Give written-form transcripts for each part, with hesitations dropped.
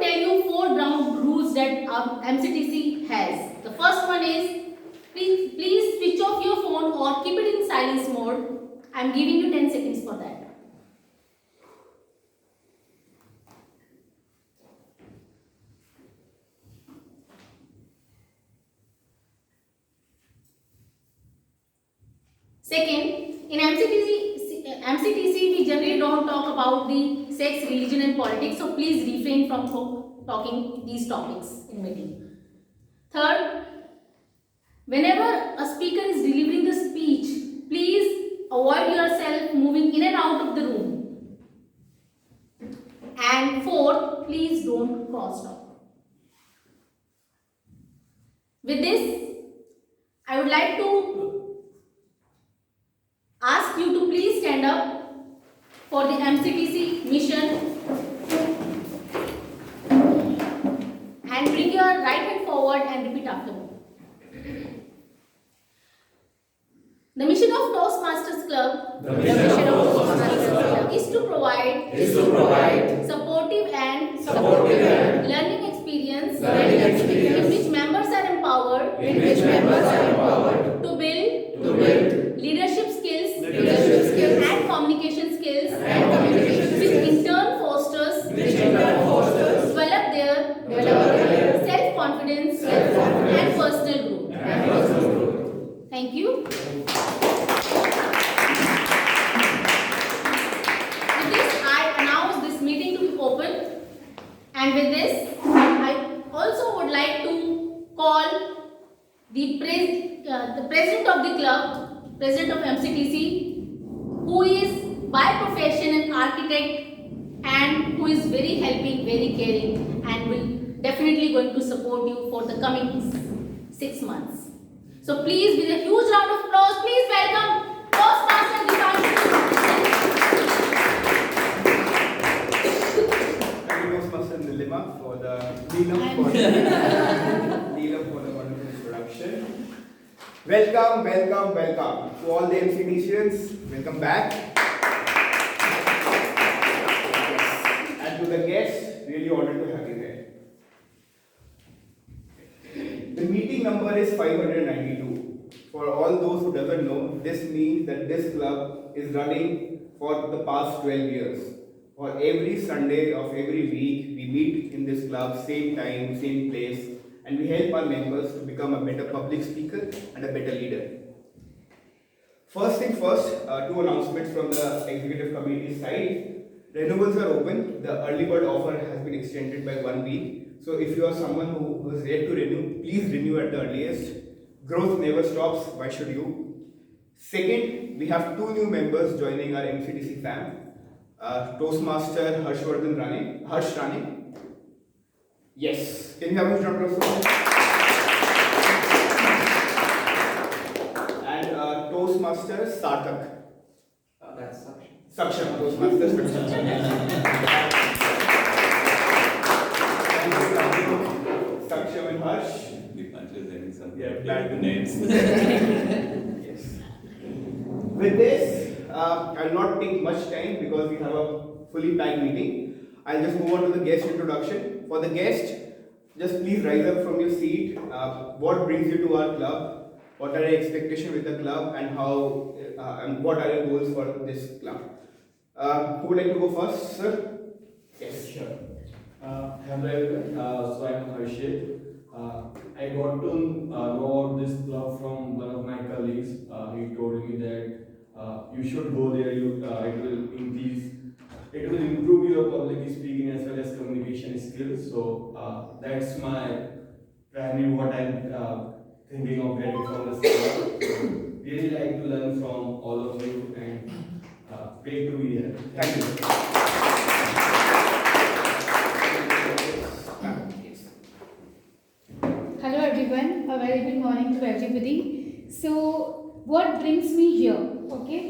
tell you 4 ground rules that MCTC has. The first one is please switch off your phone or keep it in silence mode. I am giving you 10 seconds for that. Second, in MCTC we generally don't talk about the sex, religion and politics, so please refrain from talking these topics in meeting. Third, whenever a speaker is delivering the speech, please avoid yourself moving in and out of the room. And fourth, please don't cross talk. With this, I would like to ask you to please stand up for the MCTC mission and bring your right hand forward and repeat after me. The mission of Toastmasters Club is to provide supportive and learning experience in which members are empowered to build leadership skills and communication skills, which in turn fosters develop their self-confidence and personal growth. Thank you. With this, I announce this meeting to be open, and with this, I also would like to call the president of the club, president of MCTC, who is by profession an architect and who is very helping, very caring, and will definitely going to support you for the coming 6 months. So please, with a huge round of applause, please welcome Toastmaster Dipanshu. Thank you, Toastmaster Nilima, for the wonderful introduction. Welcome to all the MCTCians. Welcome back. And to the guests, really honored to have you here. The meeting number is 592. For all those who doesn't know, this means that this club is running for the past 12 years. For every Sunday of every week, we meet in this club, same time, same place, and we help our members to become a better public speaker and a better leader. First thing first, 2 announcements from the executive committee side. Renewals are open. The early bird offer has been extended by 1 week. So if you are someone who is yet to renew, please renew at the earliest. Growth never stops. Why should you? Second, we have 2 new members joining our MCTC fam. Toastmaster Harsh Rane. Yes. Can you have a round of applause? And Toastmaster Sarthak. That's Saksham. Toastmaster Saksham and Harsh. bad names. Yes. With this, I'll not take much time because we have a fully packed meeting. I'll just move on to the guest introduction. For the guest, just please rise up from your seat. What brings you to our club? What are your expectations with the club, and how? And what are your goals for this club? Who would like to go first, sir? Yes. Sure. Hello everyone. So I'm Harshit. I got to know about this club from one of my colleagues. He told me that you should go there. It will improve your public speaking as well as communication skills. So that's my primary what I'm thinking of getting from this club. So really like to learn from all of you and great to be here. Thank you. Hello everyone, a very good morning to everybody. So what brings me here, okay?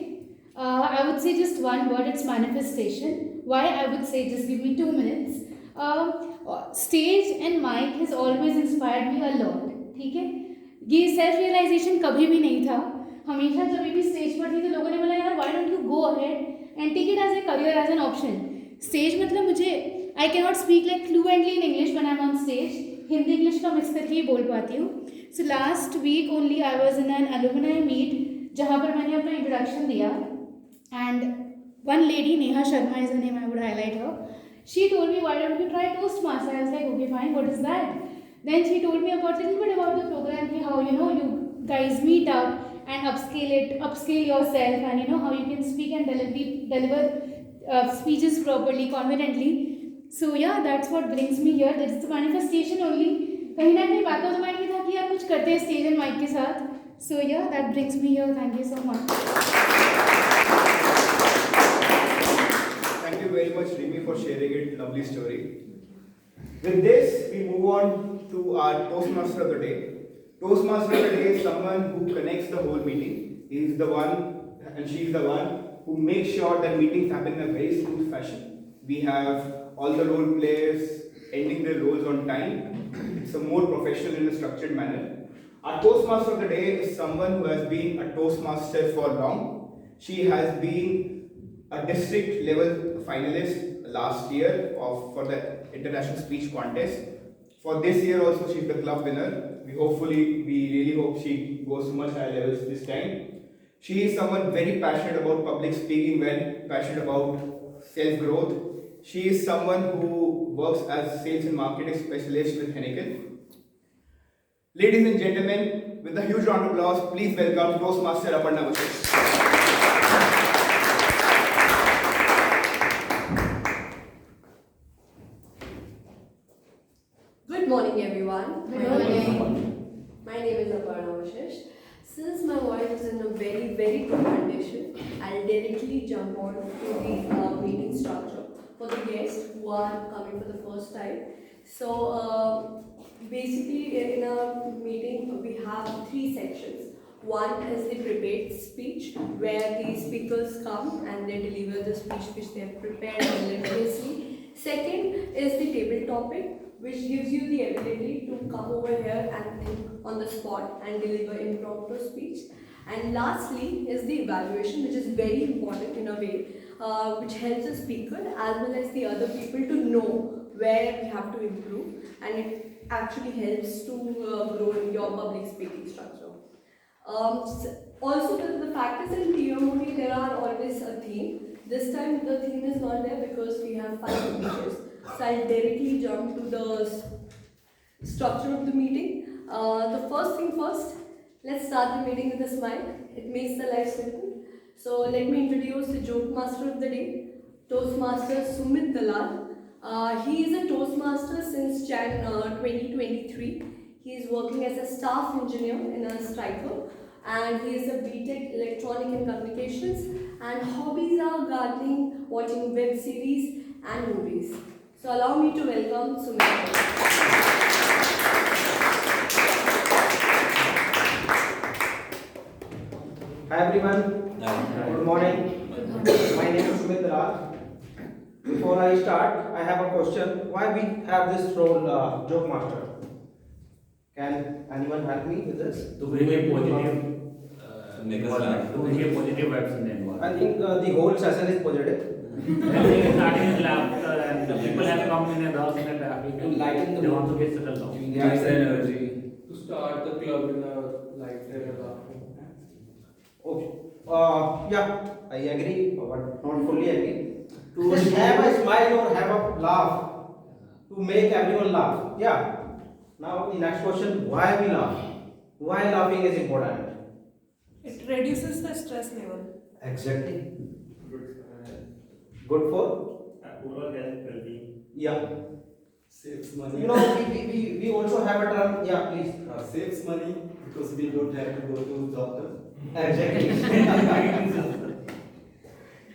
I would say just one word, it's manifestation. Why I would say, just give me 2 minutes. Stage and mic has always inspired me a lot, ठीक है? ये self realisation कभी भी नहीं था. हमेशा जब भी स्टेज पर थी तो लोगों ने बोला यार why don't you go ahead and take it as a career, as an option. Stage मतलब मुझे I cannot speak like fluently in English when I'm on stage. Hindi English का मिक्स करके ही बोल पाती हूँ. So last week only I was in an alumni meet जहाँ पर मैंने अपना introduction दिया, and one lady, Neha Sharma is her name, I would highlight her. She told me, why don't you try Toastmaster? I was like, okay, fine, what is that? Then she told me about little bit about the program, how you guys meet up and upscale yourself, and how you can speak and deliver speeches properly, confidently. So yeah, that's what brings me here. That's the manifestation only. कहीं ना कहीं back of the mind में था कि यार कुछ करते हैं stage and mic के साथ. So yeah, that brings me here. Thank you so much. Thank you very much, Rimi, for sharing it. Lovely story. With this, we move on to our Toastmaster of the day. Toastmaster of the day is someone who connects the whole meeting. He is the one, and she is the one who makes sure that meetings happen in a very smooth fashion. We have all the role players ending their roles on time. It's a more professional in a structured manner. Our Toastmaster of the day is someone who has been a Toastmaster for long. She has been a district level finalist last year for the international speech contest. For this year also she is the club winner. We really hope she goes to much higher levels this time. She is someone very passionate about public speaking, very passionate about self-growth. She is someone who works as sales and marketing specialist with Heineken. Ladies and gentlemen, with a huge round of applause, please welcome Toastmaster Aparna Bushes. Good morning, everyone. Good morning. My name is Aparna Vashish. Since my voice is in a very, very good condition, I'll directly jump on to the meeting structure for the guests who are coming for the first time. So, basically, in a meeting, we have 3 sections. One is the prepared speech, where the speakers come and they deliver the speech which they have prepared religiously. Second is the table topic, which gives you the ability to come over here and think on the spot and deliver impromptu speech. And lastly is the evaluation, which is very important in a way, which helps the speaker as well as the other people to know where we have to improve, and it actually helps to grow in your public speaking structure. Also, the fact is in TMOD there are always a theme. This time the theme is not there because we have 5 speeches. So I'll directly jump to the structure of the meeting. The first thing first, let's start the meeting with a smile. It makes the life simple. So let me introduce the joke master of the day, Toastmaster Sumit Dalal. He is a Toastmaster since Jan 2023. He is working as a staff engineer in a striker, and he is a BTech Electronic and Communications, and hobbies are gardening, watching web series and movies. So allow me to welcome Sumit. Hi everyone, good morning. My name is Sumit Dalal. Before I start, I have a question. Why we have this role, joke master? Can anyone help me with this? To bring a positive, Make us laugh. to bring a positive vibes in the environment. I think the whole session is positive. Everything is starting with laughter, and the people have come in a rush in a traffic. To lighten the They want mood. to get settled down. Gives energy. To start the club in a lighter Okay. Yeah, I agree, but not fully agree. To have a smile or have a laugh, to make everyone laugh. Yeah. Now the next question: why we laugh? Why laughing is important? It reduces the stress level. Exactly. Good for? Overall health well-being. Yeah. saves money. You know, we also have a term. Yeah, please. Saves money because we don't have to go to doctor. Exactly.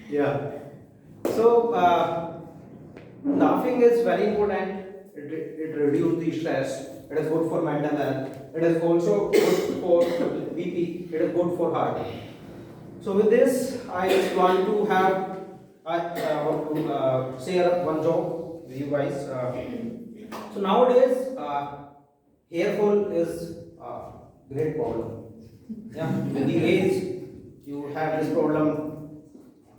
Yeah. So, laughing is very important. It reduces the stress. It is good for mental health. It is also good for BP. It is good for heart. So with this, I just want to share one joke with you guys. So nowadays, hair fall is a great problem. Yeah, with the age, you have this problem,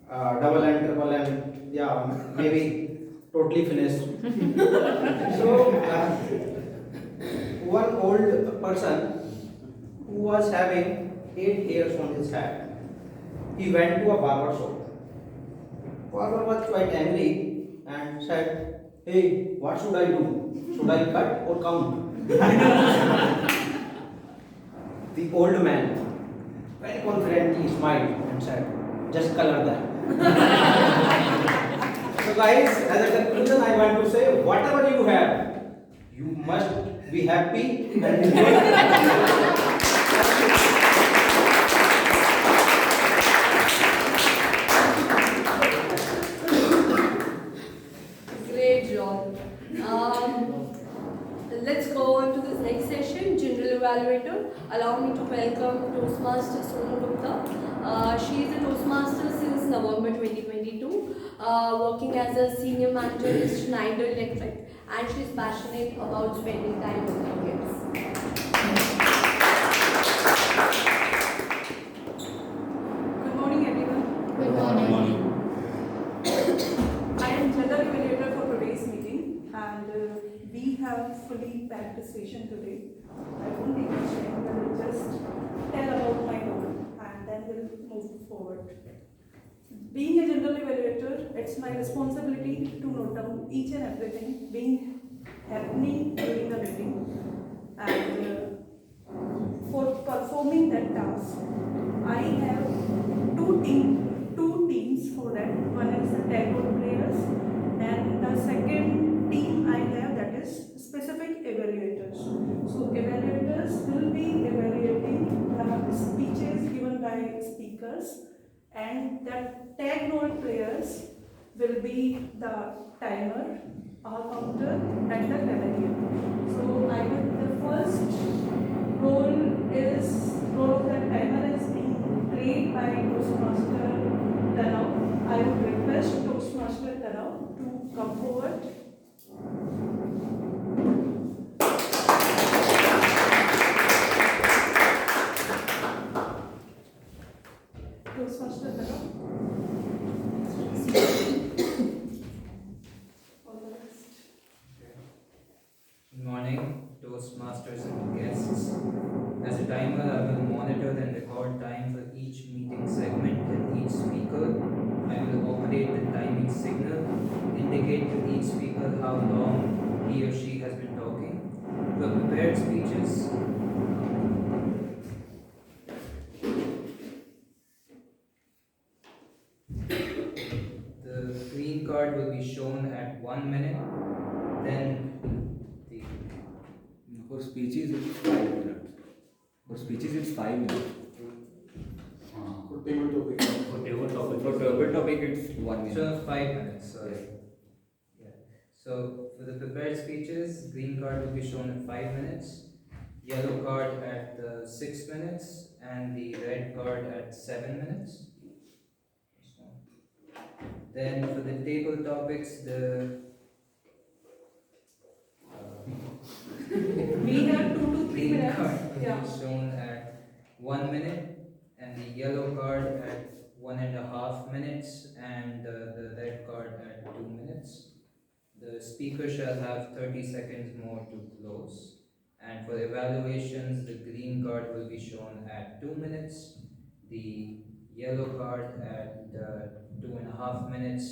double and triple and yeah, maybe totally finished. So, one old person who was having 8 hairs on his head, he went to a barber shop. Barber was quite angry and said, "Hey, what should I do? Should I cut or count?" The old man very confidently smiled and said, "Just color them." So guys, as a conclusion, I want to say, whatever you have, you must be happy and enjoy. Great job. Let's go on to this next session, General Evaluator. Allow me to welcome Toastmaster Sonu Gupta. She is a Toastmaster since November 2022, working as a Senior Manager in Schneider Electric, and she is passionate about spending time with her kids. Good morning, everyone. Good morning. I am General Evaluator for today's meeting, and we have fully packed the session today. I won't take much time, I will just tell about my role, and then we'll move forward. Being a General Evaluator, it's my responsibility to note down each and everything being happening during the meeting, and for performing that task, I have two teams for that. One is the tag role players, and the second team I have, that is specific evaluators. So evaluators will be evaluating the speeches given by speakers, and the tag role players will be the timer, our counter, and the cavalier. So I will, the first role of the timer is being played by Toastmaster Tanav. I would request Toastmaster Tanav to come forward. Toastmaster Tanav. All the best. Good morning, Toastmasters and guests. As a timer, I will monitor and record time for each meeting segment and each speaker. I will operate the timing signal, indicate to each speaker how long he or she has been talking. For prepared speeches, the green card will be shown at 1 minute, then the For speeches, it's 5 minutes. For speeches, it's 5 minutes. For table topic. For table topic, it's 1 minute. so 5 minutes, sorry. Yeah. So for the prepared speeches, green card will be shown at 5 minutes, yellow card at 6 minutes, and the red card at 7 minutes. Then for the table topics, the We have 2 to 3 green minutes. card will Yeah. be shown at 1 minute, and the yellow card at 1.5 minutes, and the red card at 2 minutes. The speaker shall have 30 seconds more to close. And for evaluations, the green card will be shown at 2 minutes, the yellow card at 2.5 minutes,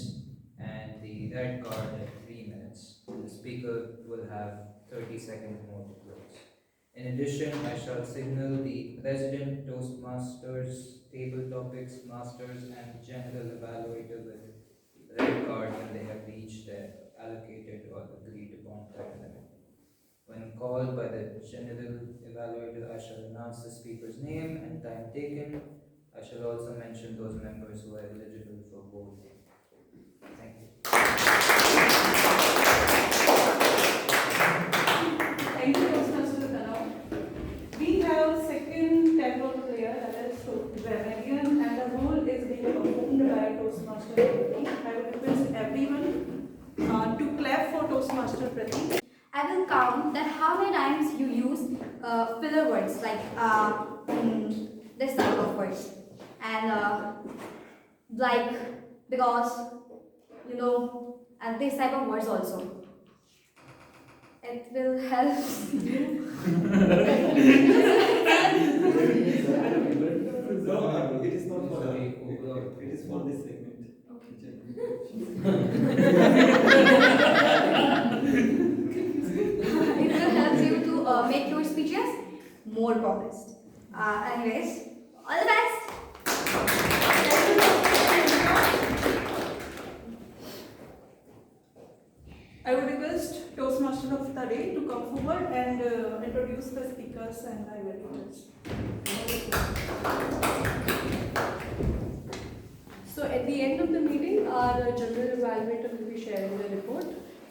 and the red card at 3 minutes. The speaker will have 30 seconds more to close. In addition, I shall signal the President, Toastmasters, Table Topics, Masters, and General Evaluator with red card when they have reached their allocated or agreed upon time limit. When called by the General Evaluator, I shall announce the speaker's name and time taken. I shall also mention those members who are eligible for voting. Thank you. Thank you, Toastmaster Tanav. We have second tag role player, that is Gramarian, and the role is being performed by Toastmaster Pratik. I would request everyone to clap for Toastmaster Pratik. I will count that how many times you use filler words like this type of words, and like, because, and this type of words also. It will help you. No, it is not for that. Sorry, overall. It is for this segment. It will help you to make your speeches more polished. Anyways, all the best. I would request Toastmaster of the day to come forward and introduce the speakers and I will judge. So at the end of the meeting, our general evaluator will be sharing the report.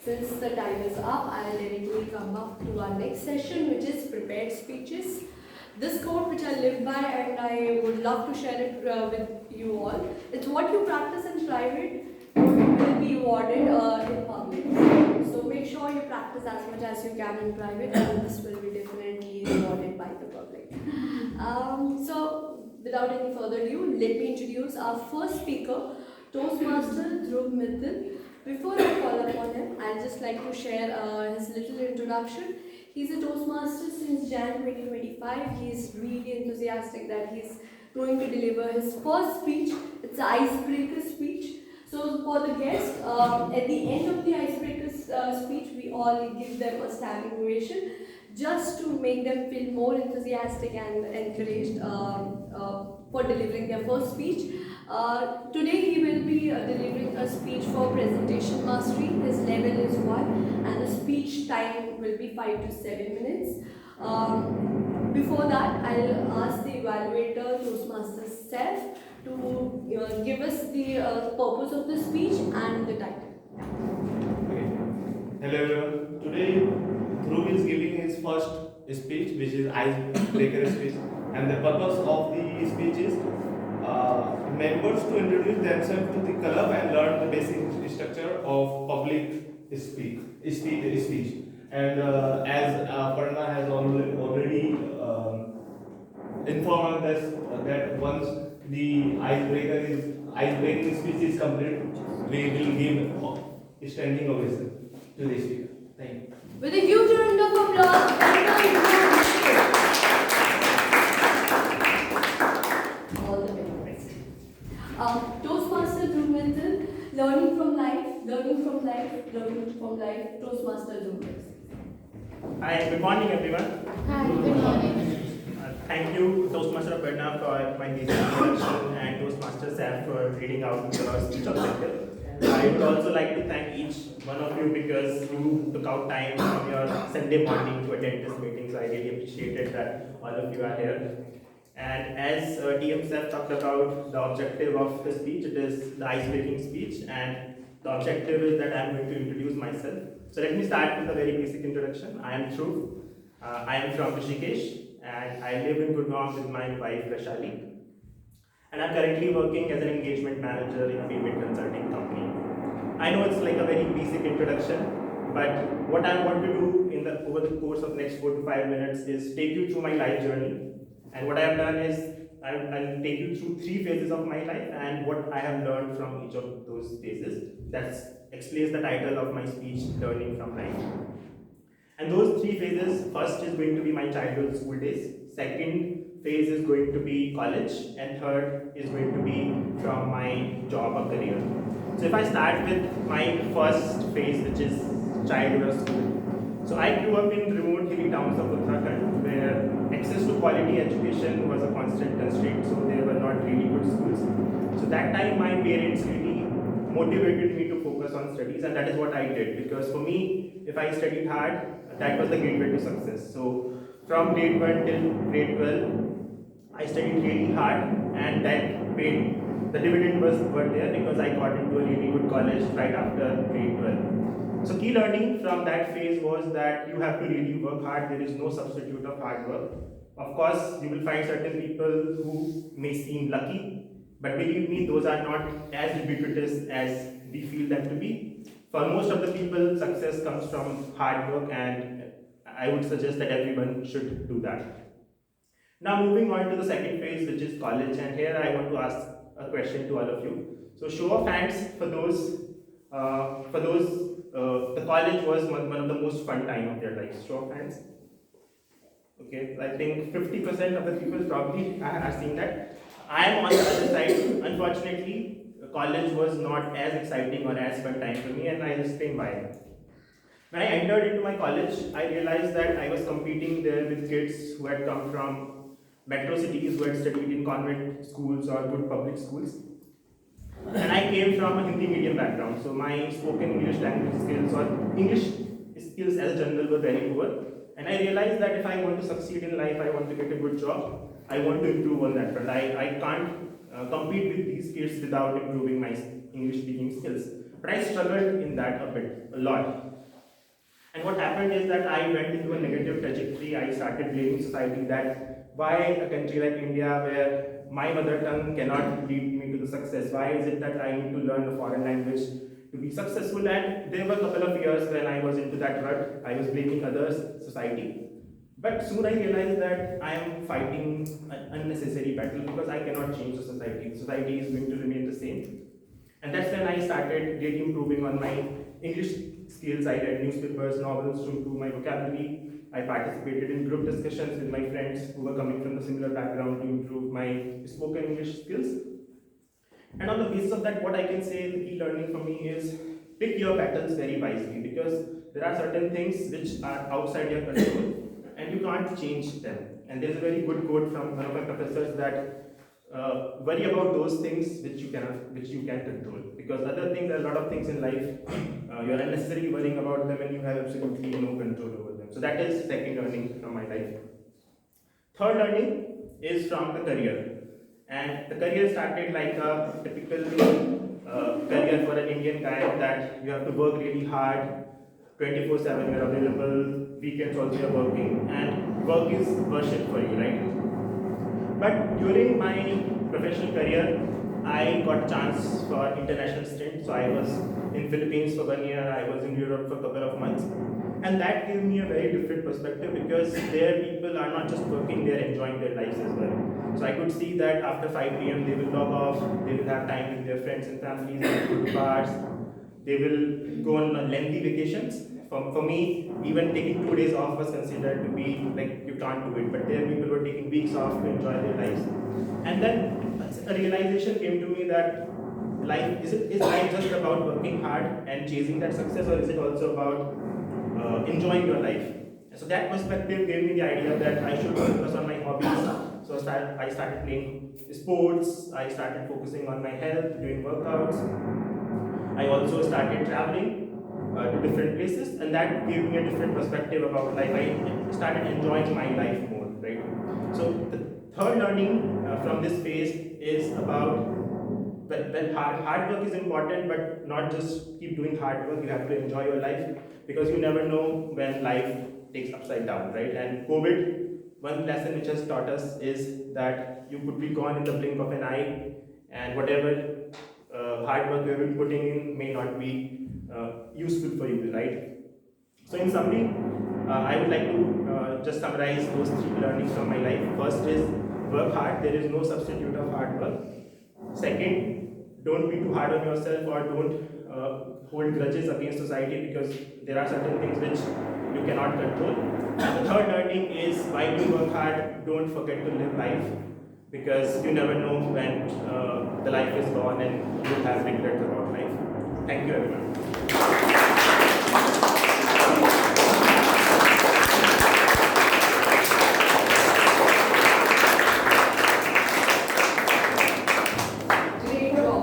Since the time is up, I'll directly come up to our next session, which is prepared speeches. This quote which I live by and I would love to share it with you all. It's what you practice in private will be awarded in public. So make sure you practice as much as you can in private and this will be definitely rewarded by the public. So without any further ado, let me introduce our first speaker, Toastmaster Dhruv Mittal. Before I call upon him, I'd just like to share his little introduction. He's a Toastmaster since Jan 2025. He's really enthusiastic that he's going to deliver his first speech. It's an icebreaker speech. So for the guests, at the end of the icebreaker speech, we all give them a standing ovation just to make them feel more enthusiastic and encouraged for delivering their first speech. Today he will be delivering a speech for presentation mastery. His level is 1 and the speech time will be 5 to 7 minutes. Before that, I'll ask the evaluator, Toastmaster Steph, to give us the purpose of the speech and the title. Okay. Hello everyone. Today Dhruv is giving his first speech, which is icebreaker speech, and the purpose of the speech is members to introduce themselves to the club and learn the basic structure of public speech. And as Parna has already informed us that once the icebreaking speech is complete, we will give a standing ovation to the speaker. Thank you. With a huge round of applause, all the very best. Toastmaster Dhruv Mittal, learning from life, Toastmaster Dhruv Mittal. Hi, good morning everyone. Hi, good morning. Thank you, Toastmaster of Vietnam, for my basic introduction and Toastmaster Sam for reading out the speech objective. I would also like to thank each one of you because you took out time from your Sunday morning to attend this meeting, so I really appreciated that all of you are here. And as DM Seth talked about the objective of the speech, it is the ice-breaking speech, and the objective is that I am going to introduce myself. So let me start with a very basic introduction. I am Dhruv. I am from Rishikesh and I live in Gurgaon with my wife Vaishali. And I'm currently working as an engagement manager in a payment consulting company. I know it's like a very basic introduction, but what I want to do over the course of next 4 to 5 minutes is take you through my life journey. And what I have done is I'll take you through 3 phases of my life and what I have learned from each of those phases. That explains the title of my speech, Learning from Life. And those 3 phases, first is going to be my childhood school days, second phase is going to be college, and third is going to be from my job or career. So if I start with my first phase, which is childhood or school. So I grew up in remote hilly towns of Uttarakhand where access to quality education was a constant constraint, so there were not really good schools. So that time my parents really motivated me to focus on studies, and that is what I did, because for me, if I studied hard, that was the gateway to success. So from grade 1 till grade 12, I studied really hard, and that paid, the dividend was there because I got into a really good college right after grade 12. So key learning from that phase was that you have to really work hard. There is no substitute of hard work. Of course, you will find certain people who may seem lucky, but believe me, those are not as ubiquitous as we feel them to be. For most of the people, success comes from hard work, and I would suggest that everyone should do that. Now moving on to the second phase, which is college, and here I want to ask a question to all of you. So show of hands for those For those, the college was one of the most fun time of their lives. Show of hands. Okay, I think 50% of the people probably are seeing that. I am on the other side. Unfortunately, college was not as exciting or as fun time for me, and I'll explain why. When I entered into my college, I realized that I was competing there with kids who had come from metro cities, who had studied in convent schools or good public schools. And I came from a Hindi medium background, so my spoken English language skills or English skills as a general were very poor. And I realized that if I want to succeed in life, I want to get a good job, I want to improve on that front. I can't compete with these kids without improving my English speaking skills. But I struggled in that a lot. And what happened is that I went into a negative trajectory. I started blaming society that why a country like India, where my mother tongue cannot lead me to the success, why is it that I need to learn a foreign language to be successful? And there were a couple of years when I was into that rut. I was blaming others, society. But soon I realized that I am fighting an unnecessary battle because I cannot change the society. The society is going to remain the same. And that's when I started really improving on my English skills. I read newspapers, novels to improve my vocabulary. I participated in group discussions with my friends who were coming from a similar background to improve my spoken English skills. And on the basis of that, what I can say the key learning for me is pick your battles very wisely, because there are certain things which are outside your control and you can't change them. And there's a very good quote from one of my professors that worry about those things which you can control, because other things, there are a lot of things in life you're unnecessarily worrying about them and you have absolutely no control over them. So that is second learning from my life. Third learning is from the career, and the career started like a typical career for an Indian guy, that you have to work really hard 24/7, you're available, weekends also you're working, and work is worship for you, right? But during my professional career, I got a chance for international stint. So I was in Philippines for 1 year, I was in Europe for a couple of months. And that gave me a very different perspective, because there people are not just working, they're enjoying their lives as well. So I could see that after 5 p.m. they will log off, they will have time with their friends and families, they will go to bars, they will go on lengthy vacations. For me, even taking 2 days off was considered to be like you can't do it, but there people were taking weeks off to enjoy their lives. And then a realization came to me that is life just about working hard and chasing that success, or is it also about enjoying your life? So that perspective gave me the idea that I should focus on my hobbies. So I started playing sports, I started focusing on my health, doing workouts. I also started traveling to different places, and that gave me a different perspective about life. I started enjoying my life more, right? So the third learning from this phase is about that hard work is important, but not just keep doing hard work. You have to enjoy your life, because you never know when life takes upside down, right? And COVID, one lesson which has taught us is that you could be gone in the blink of an eye, and whatever hard work you have been putting in may not be useful for you, right? So in summary, I would like to just summarize those 3 learnings from my life. First is work hard. There is no substitute of hard work. Second, don't be too hard on yourself, or don't hold grudges against society, because there are certain things which you cannot control. And the third learning is, while you work hard, don't forget to live life, because you never know when the life is gone and you have regrets about life. Thank you, everyone. Great job.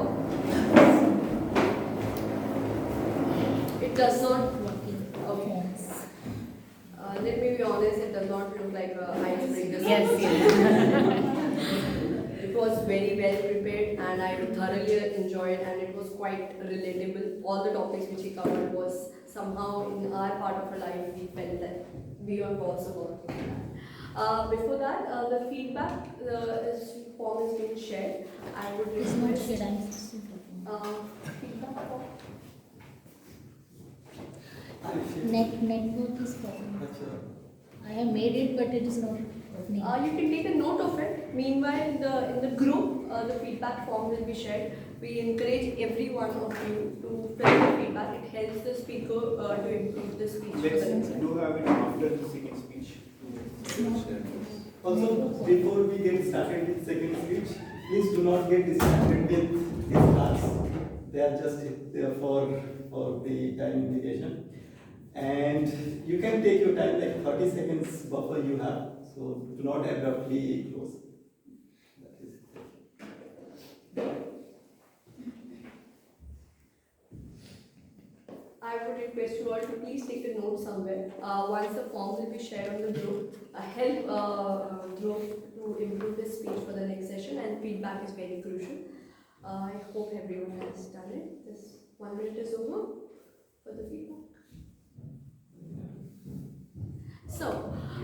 It does not. Okay. Let me be honest. It does not look like a icebreaker. It was very well prepared, and I thoroughly enjoyed, and it was quite relatable. All the topics which he covered was somehow in our part of our life we felt that we are also working on that. Before that, the feedback form is being shared. I would request feedback form. Network is problem. I have made it, but it is not opening. You can take a note of it. Meanwhile, in the group, the feedback form will be shared. We encourage every one of you to fill the feedback. It helps the speaker to improve the speech. for the next Let's time. do have it after the second speech. Also, before we get started with second speech, please do not get distracted with these cards. They are just there for the time indication. And you can take your time, like 30 seconds buffer you have. So do not abruptly close. That is it. I would request you all to please take a note somewhere. Once the forms will be shared on the group, help group to improve the speech for the next session, and feedback is very crucial. I hope everyone has done it. This 1 minute is over for the feedback. So,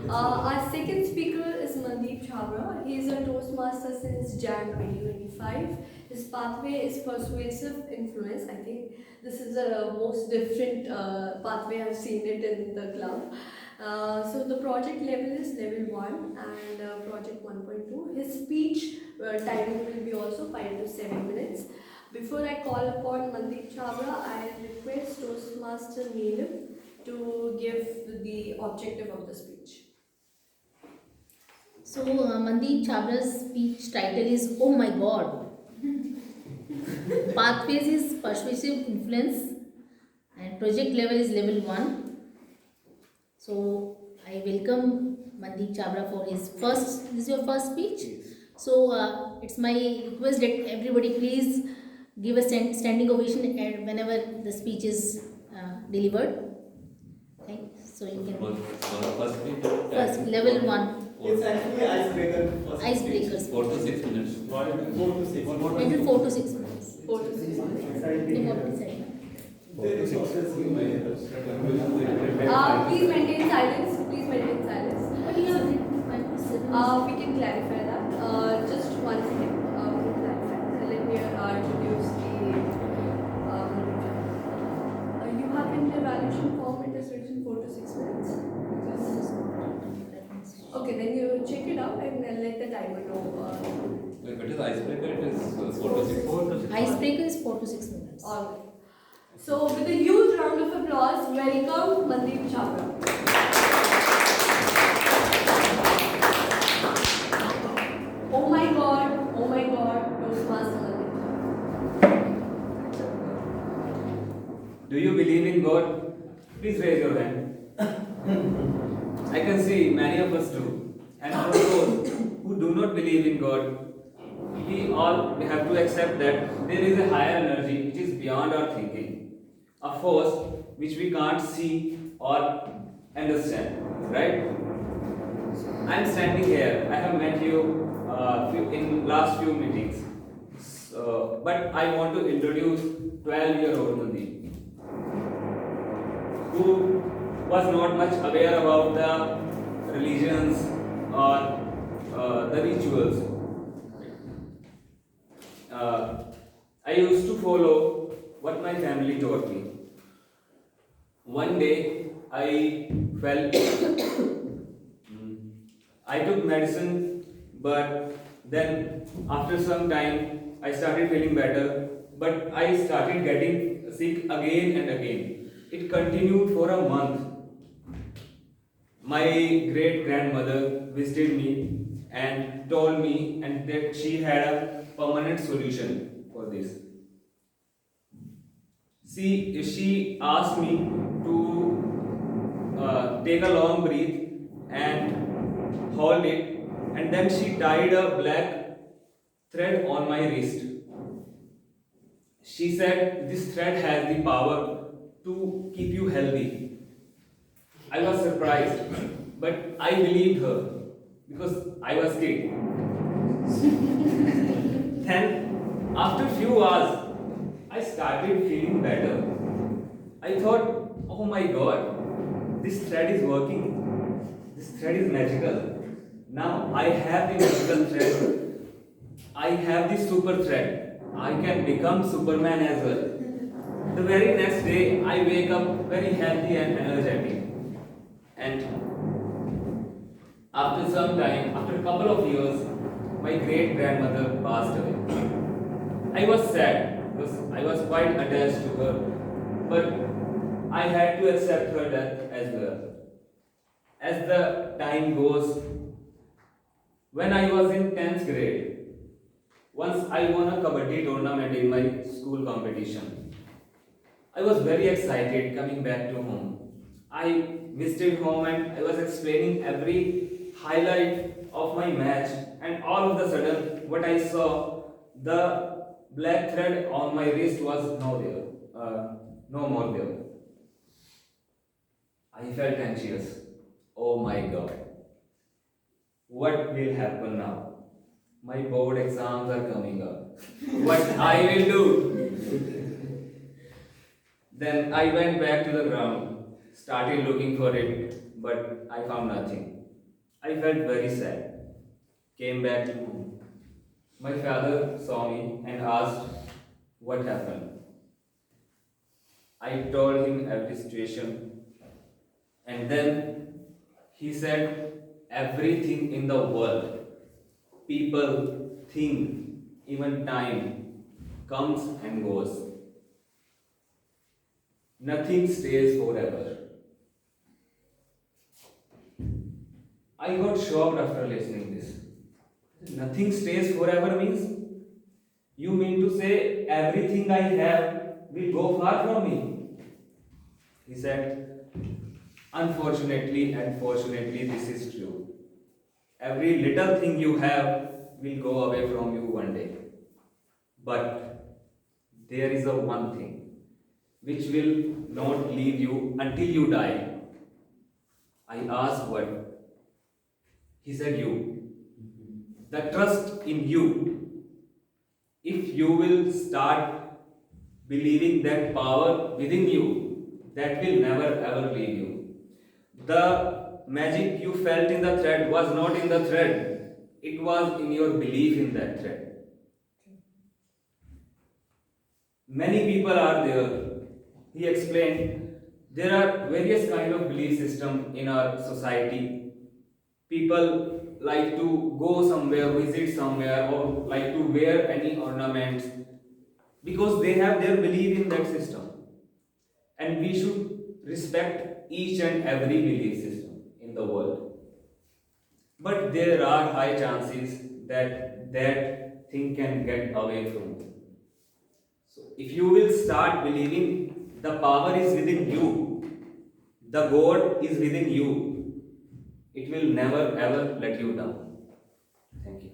our second speaker is Mandeep Chhabra. He is a Toastmaster since Jan 2025. His pathway is persuasive influence. I think this is the most different pathway I've seen it in the club. So the project level is level 1 and project 1.2. His speech timing will be also 5 to 7 minutes. Before I call upon Mandeep Chhabra, I request Toastmaster Neelam to give the objective of the speech. So, Mandeep Chabra's speech title is Oh My God. Pathways is persuasive influence and project level is level 1. So, I welcome Mandeep Chabra for his first, this is your first speech? So, it's my request that everybody please give a standing ovation whenever the speech is delivered. So you can first level 1. It's actually icebreaker. Icebreakers. 4 to 6 minutes. 4 to 6. Until 4 to 6 minutes. 4 to 6 minutes. There is process you may Please maintain silence. Please maintain silence. But you have We can clarify that. Just 1 second. We can clarify. Let me introduce the. You have in the evaluation form. It is written 4 to 6 minutes. Okay, then you check it out and then let the timer know. If it is icebreaker, it is 4 to 6. Icebreaker is 4 to 6 minutes. Alright. So, with a huge round of applause, welcome Mandeep Chabra. Oh my God, Toastmaster Mandeep. Do you believe in God? Please raise your hand. I can see many of us do. And for those who do not believe in God, we have to accept that there is a higher energy which is beyond our thinking. A force which we can't see or understand. Right? I am standing here. I have met you in last few meetings. But I want to introduce 12-year-old Mandeep, who was not much aware about the religions or the rituals. I used to follow what my family taught me. One day I felt I took medicine, but then after some time I started feeling better, but I started getting sick again and again. It continued for a month. My great grandmother visited me and told me and that she had a permanent solution for this. She asked me to take a long breath and hold it, and then she tied a black thread on my wrist. She said this thread has the power to keep you healthy. I was surprised, but I believed her because I was kid. Then, after few hours, I started feeling better. I thought, oh my God, this thread is working. This thread is magical. Now I have the magical thread. I have the super thread. I can become Superman as well. The very next day, I wake up very healthy and energetic. And after some time, after a couple of years, my great grandmother passed away. I was sad because I was quite attached to her, but I had to accept her death as well. As the time goes, when I was in 10th grade, once I won a kabaddi tournament in my school competition. I was very excited coming back to home. I visited home and I was explaining every highlight of my match, and all of a sudden what I saw, the black thread on my wrist was no more there. I felt anxious. Oh my god. What will happen now? My board exams are coming up. What I will do? Then I went back to the ground, started looking for it, but I found nothing. I felt very sad. Came back home. My father saw me and asked what happened. I told him every situation, and then he said everything in the world, people, thing, even time, comes and goes. Nothing stays forever. I got shocked after listening this. Nothing stays forever means you mean to say everything I have will go far from me? He said, unfortunately and fortunately, this is true. Every little thing you have will go away from you one day. But there is a one thing which will not leave you until you die. I asked what? He said, you. The trust in you. If you will start believing that power within you, that will never ever leave you. The magic you felt in the thread was not in the thread, it was in your belief in that thread. Many people are there. He explained there are various kind of belief system in our society. People like to go somewhere, visit somewhere, or like to wear any ornaments because they have their belief in that system. And we should respect each and every belief system in the world. But there are high chances that that thing can get away from you. So if you will start believing the power is within you, the God is within you, it will never ever let you down. Thank you.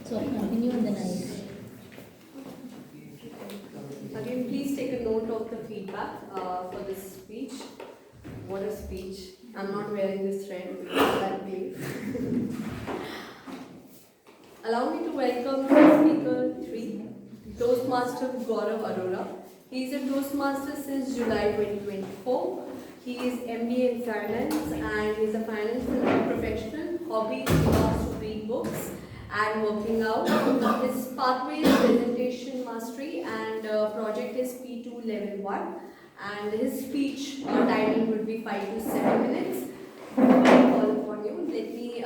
So continue on the night. Again, please take a note of the feedback for this speech. What a speech. I'm not wearing this thread because I believe. Allow me to welcome speaker 3, Toastmaster Gaurav Arora. He is a Toastmaster since July 2024. He is MBA in Finance and is a finance professional. Hobbies, he loves to read books and working out. His pathway is presentation mastery and project is P2 level 1. And his speech timing would be 5 to 7 minutes. I call upon you. Let me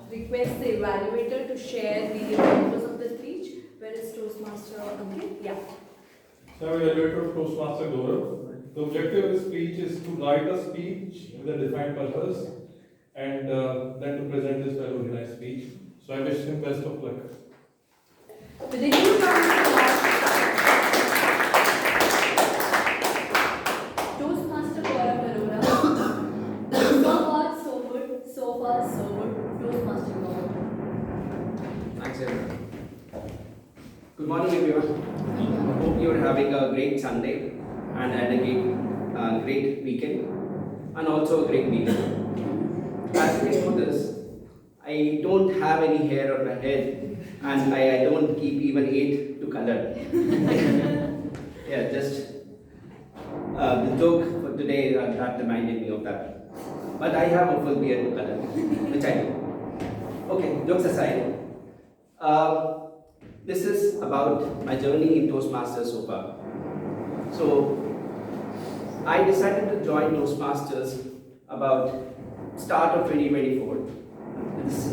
request the evaluator to share the purpose of the speech. Where is Toastmaster? Okay, yeah. So, evaluator of Toastmaster Gaurav. The objective of the speech is to write a speech with a defined purpose and then to present this well-organized speech. So, I wish him best of luck. With a huge round of applause, Toastmaster Gaurav Arora. So far, so good. So far, so good. Toastmaster Gaurav. Thanks, everyone. Good morning, everyone. I hope you're having a great Sunday and had a great weekend and also a great meeting. As we know this, I don't have any hair on my head and I don't keep even 8 to color. Yeah, just the joke for today that reminded me of that. But I have a full beard to color, which I do. Okay, jokes aside, This is about my journey in Toastmasters so far. So, I decided to join Toastmasters about start of 2024.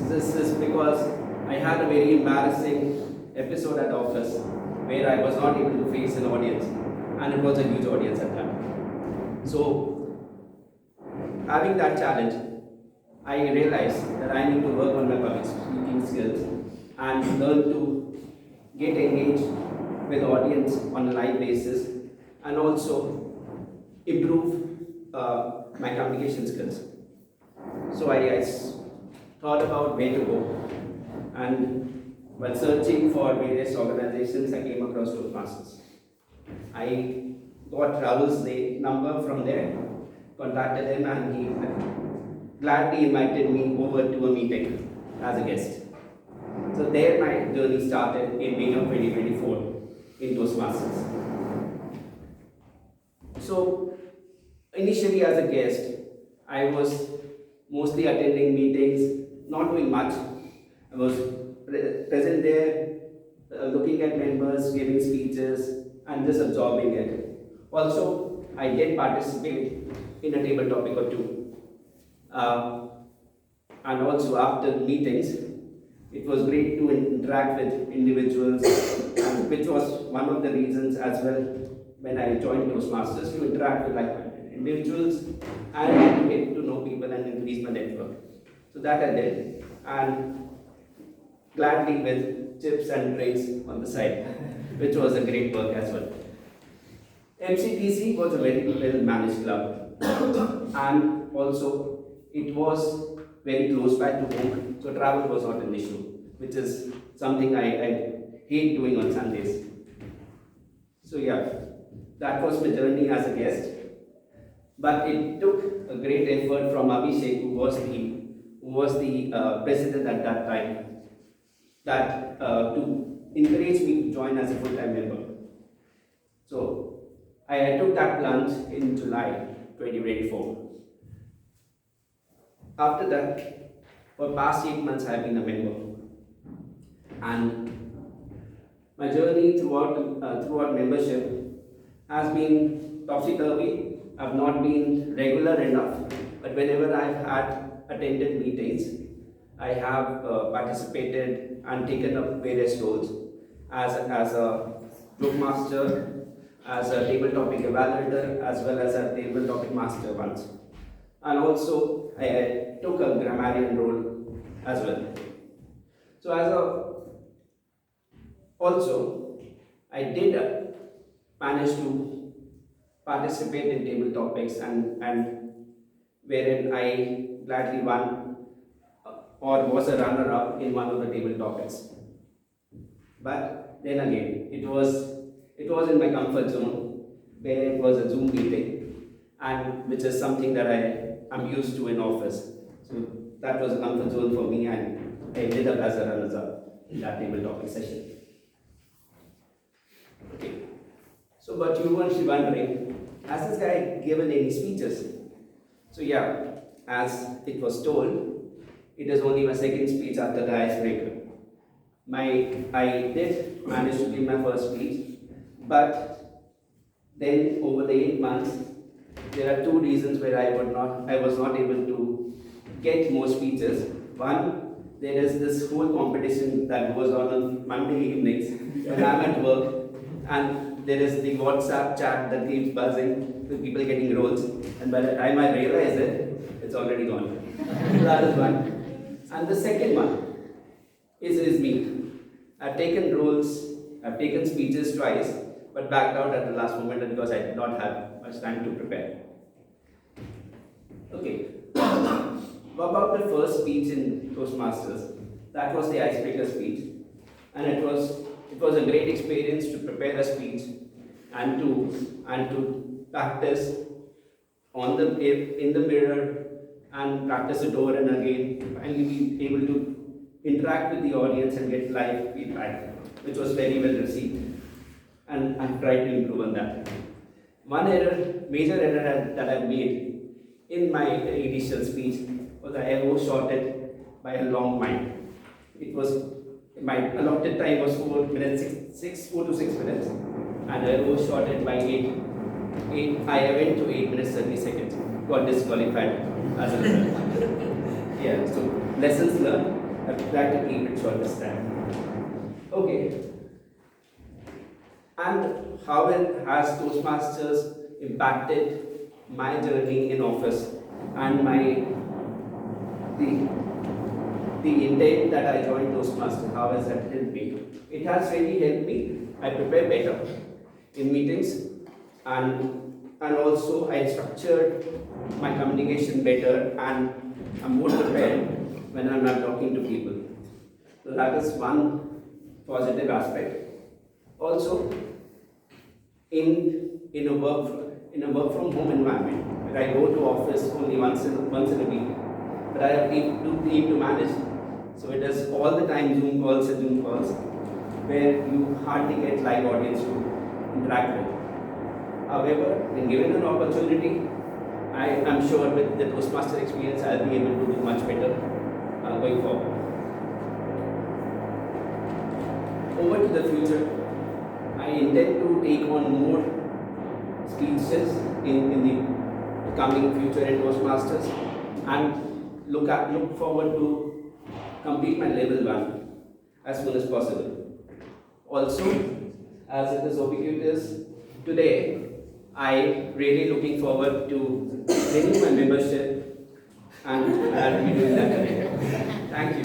This is because I had a very embarrassing episode at office where I was not able to face an audience, and it was a huge audience at that. So, having that challenge, I realized that I need to work on my public speaking skills and learn to get engaged with the audience on a live basis, and also improve my communication skills. So I thought about where to go, and while searching for various organizations, I came across Toastmasters. I got Rahul's number from there, contacted him, and he gladly invited me over to a meeting as a guest. So there my journey started in May of 2024 in Toastmasters. So initially as a guest, I was mostly attending meetings, not doing much. I was present there, looking at members, giving speeches, and just absorbing it. Also, I did participate in a table topic or two. And also after meetings, it was great to interact with individuals, which was one of the reasons as well when I joined Toastmasters, to interact with like-minded individuals and get to know people and increase my network. So that I did, and gladly with chips and drinks on the side, which was a great work as well. MCTC was a very well managed club, and also it was very close by to home, so travel was not an issue, which is something I hate doing on Sundays. So yeah, that was my journey as a guest. But it took a great effort from Abhishek, who was the president at that time, that to encourage me to join as a full-time member. So I took that plunge in July 2024. After that, for past 8 months I have been a member, and my journey throughout membership has been topsy-turvy. I've not been regular enough, but whenever I've had attended meetings, I have participated and taken up various roles as a group master, as a table topic evaluator, as well as a table topic master once. And also, I took a grammarian role as well. So also, I did manage to participate in table topics, and wherein I gladly won or was a runner-up in one of the table topics. But then again, it was in my comfort zone, where it was a Zoom meeting, and which is something that I am used to in office. So that was a comfort zone for me, and I ended up as a runner-up in that table topic session. Okay. So, but you must be wondering, has this guy given any speeches? So yeah, as it was told, it is only my second speech after the icebreaker. I did manage to give my first speech, but then over the 8 months, there are 2 reasons where I was not able to get more speeches. One, there is this whole competition that goes on Monday evenings when I'm at work, and there is the WhatsApp chat that keeps buzzing with people getting roles, and by the time I realize it, it's already gone. That is one. And the second one is me. I've taken roles, I've taken speeches twice, but backed out at the last moment because I did not have much time to prepare. Okay. About the first speech in Toastmasters, that was the icebreaker speech, and it was a great experience to prepare a speech and to practice in the mirror and practice it over and again, and be able to interact with the audience and get live feedback, which was very well received, and I've tried to improve on that. One major error that I made in my initial speech was I overshot it by a long mile. It was My allotted time was 4 minutes, 4 to 6 minutes, and I was shorted by 8. I went to 8 minutes 30 seconds. Got disqualified as a result. Yeah, so lessons learned. I've tried to keep it short this time. Okay. And how has Toastmasters impacted my journey in office and the intent that I joined Toastmasters? How has that helped me? It has really helped me. I prepare better in meetings, and also I structured my communication better, and I'm more prepared when I'm not talking to people. So that is one positive aspect. Also, in a work from home environment, where I go to office only once in a week, but I have team to manage. So it is all the time Zoom calls, where you hardly get live audience to interact with. However, when given an opportunity, I am sure with the Toastmaster experience, I'll be able to do much better going forward. Over to the future, I intend to take on more speeches in the coming future in Toastmasters, and look forward to complete my level 1 as soon as possible. Also, as it is ubiquitous today, I really looking forward to renewing my membership, and I'll be doing that today. Thank you.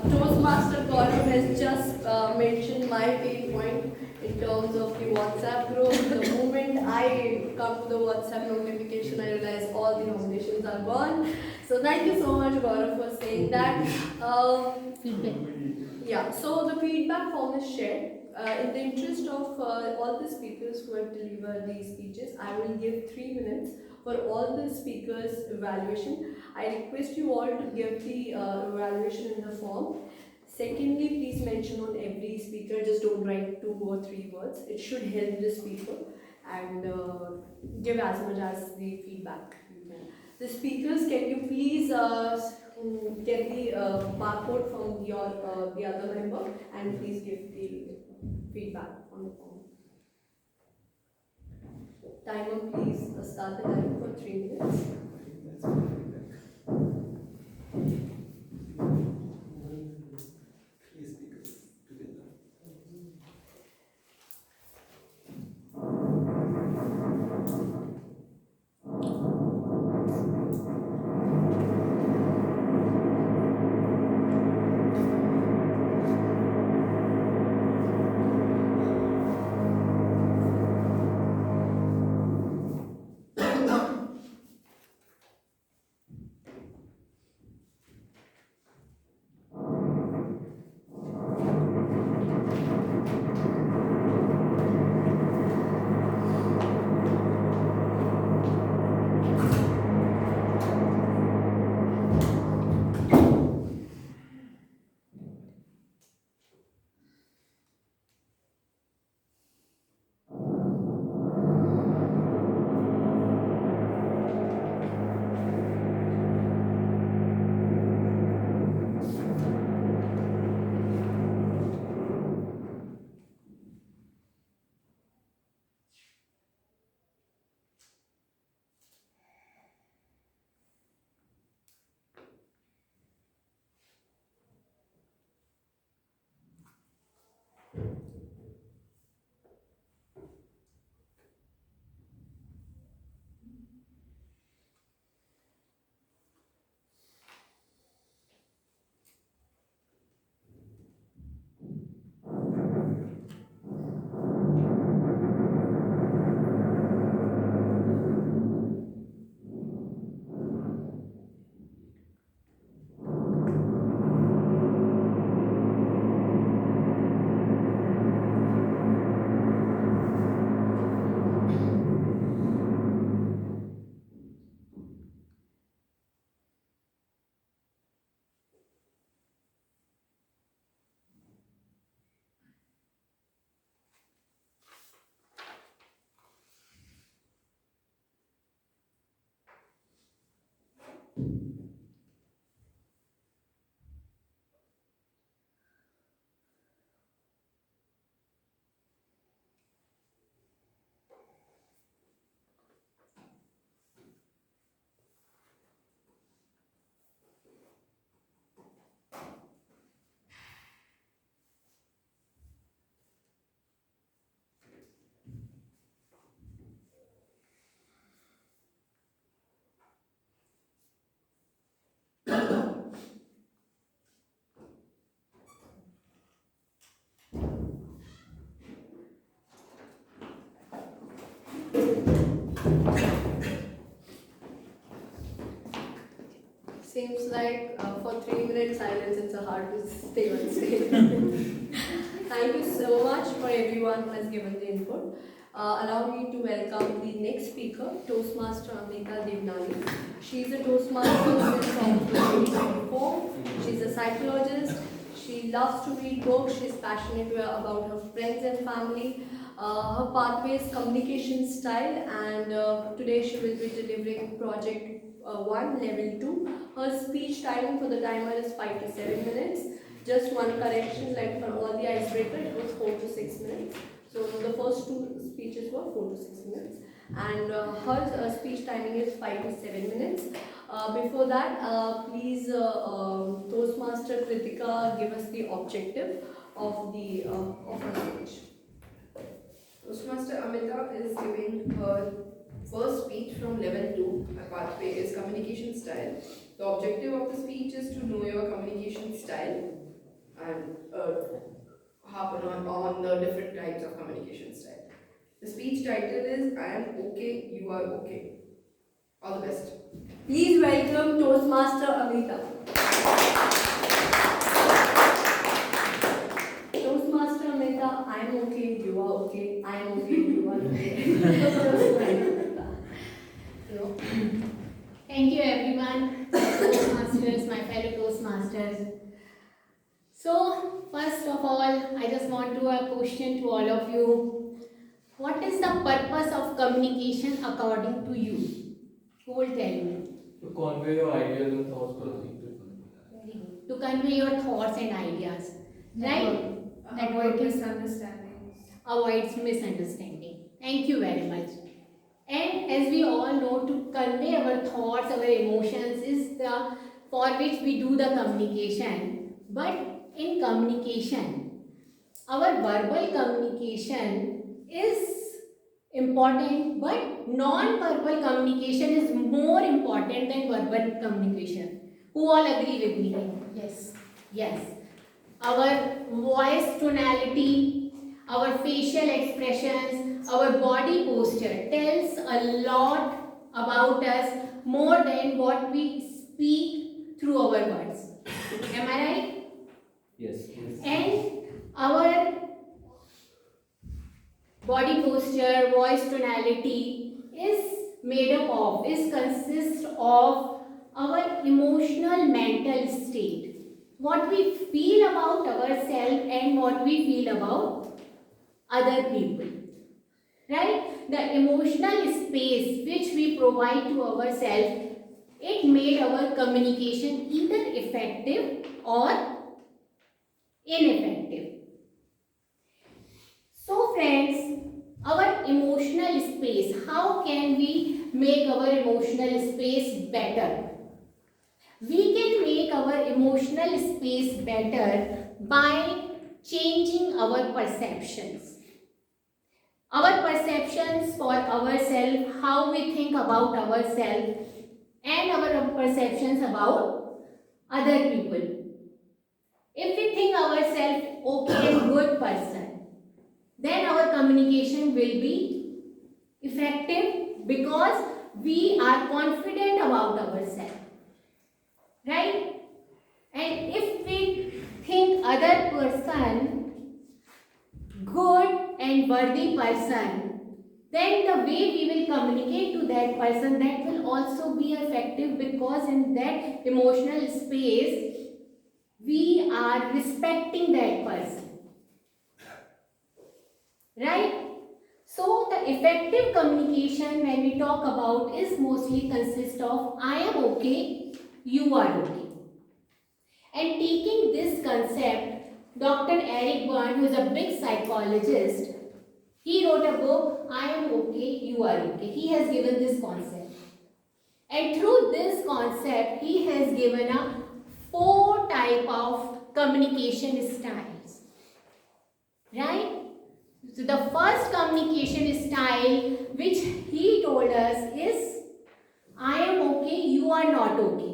Toastmaster Gaurav has just mentioned my pain point in terms of the WhatsApp group. The moment I come to the WhatsApp notification, I realize all the nominations are gone. So thank you so much, Gaurav, for saying that. Feedback. Yeah, so the feedback form is shared. In the interest of all the speakers who have delivered these speeches, I will give 3 minutes for all the speakers' evaluation. I request you all to give the evaluation in the form. Secondly, please mention on every speaker, just don't write 2 or 3 words. It should help the speaker, and give as much as the feedback you can. The speakers, can you please get the barcode from the other member, and please give the feedback on the form. Timer, please start the timer for 3 minutes. in silence, it's hard to stay on stage. Thank you so much for everyone who has given the input. Allow me to welcome the next speaker, Toastmaster Amita Devnani. She is a Toastmaster since 2024. She's a psychologist. She loves to read books. She's passionate about her friends and family. Her pathway is communication style, and today she will be delivering project 1, level 2. Her speech timing for the timer is 5 to 7 minutes. Just one correction, like for all the icebreaker, it was 4 to 6 minutes. So the first 2 speeches were 4 to 6 minutes, and her speech timing is 5 to 7 minutes. Before that, please Toastmaster Kritika give us the objective of her speech. Toastmaster Amita is giving her first speech from level 2. Her pathway is communication style. The objective of the speech is to know your communication style and harp on the different types of communication style. The speech title is I am okay, you are okay. All the best. Please welcome Toastmaster Amita. Toastmaster Amita, I am okay, you are okay. I am okay, you are okay. Thank you everyone, Toastmasters, my fellow Toastmasters. So, first of all, I just want to a question to all of you. What is the purpose of communication according to you? Who will tell me? To convey your ideas and thoughts to other people. Very good. To convey your thoughts and ideas. Right? Avoid misunderstandings. Avoids misunderstanding. Thank you very much. And as we all know, to convey our thoughts, our emotions is the for which we do the communication. But in communication, our verbal communication is important, but non-verbal communication is more important than verbal communication. Who all agree with me? Yes. Yes. Our voice tonality, our facial expressions, our body posture tells a lot about us more than what we speak through our words. Am I right? Yes. And our body posture, voice tonality consists of our emotional mental state. What we feel about ourselves and what we feel about other people. Right? The emotional space which we provide to ourselves, it made our communication either effective or ineffective. So friends, our emotional space, how can we make our emotional space better? We can make our emotional space better by changing our perceptions. Our perceptions for ourselves, how we think about ourselves, and our perceptions about other people. If we think ourselves okay and good person, then our communication will be effective because we are confident about ourselves. Right? And if we think other person good and worthy person, then the way we will communicate to that person, that will also be effective because in that emotional space we are respecting that person. Right? So the effective communication when we talk about is mostly consist of I am okay, you are okay. And taking this concept, Dr. Eric Berne, who is a big psychologist, he wrote a book, I am okay, you are okay. He has given this concept. And through this concept, he has given a 4 type of communication styles. Right? So the first communication style which he told us is I am okay, you are not okay.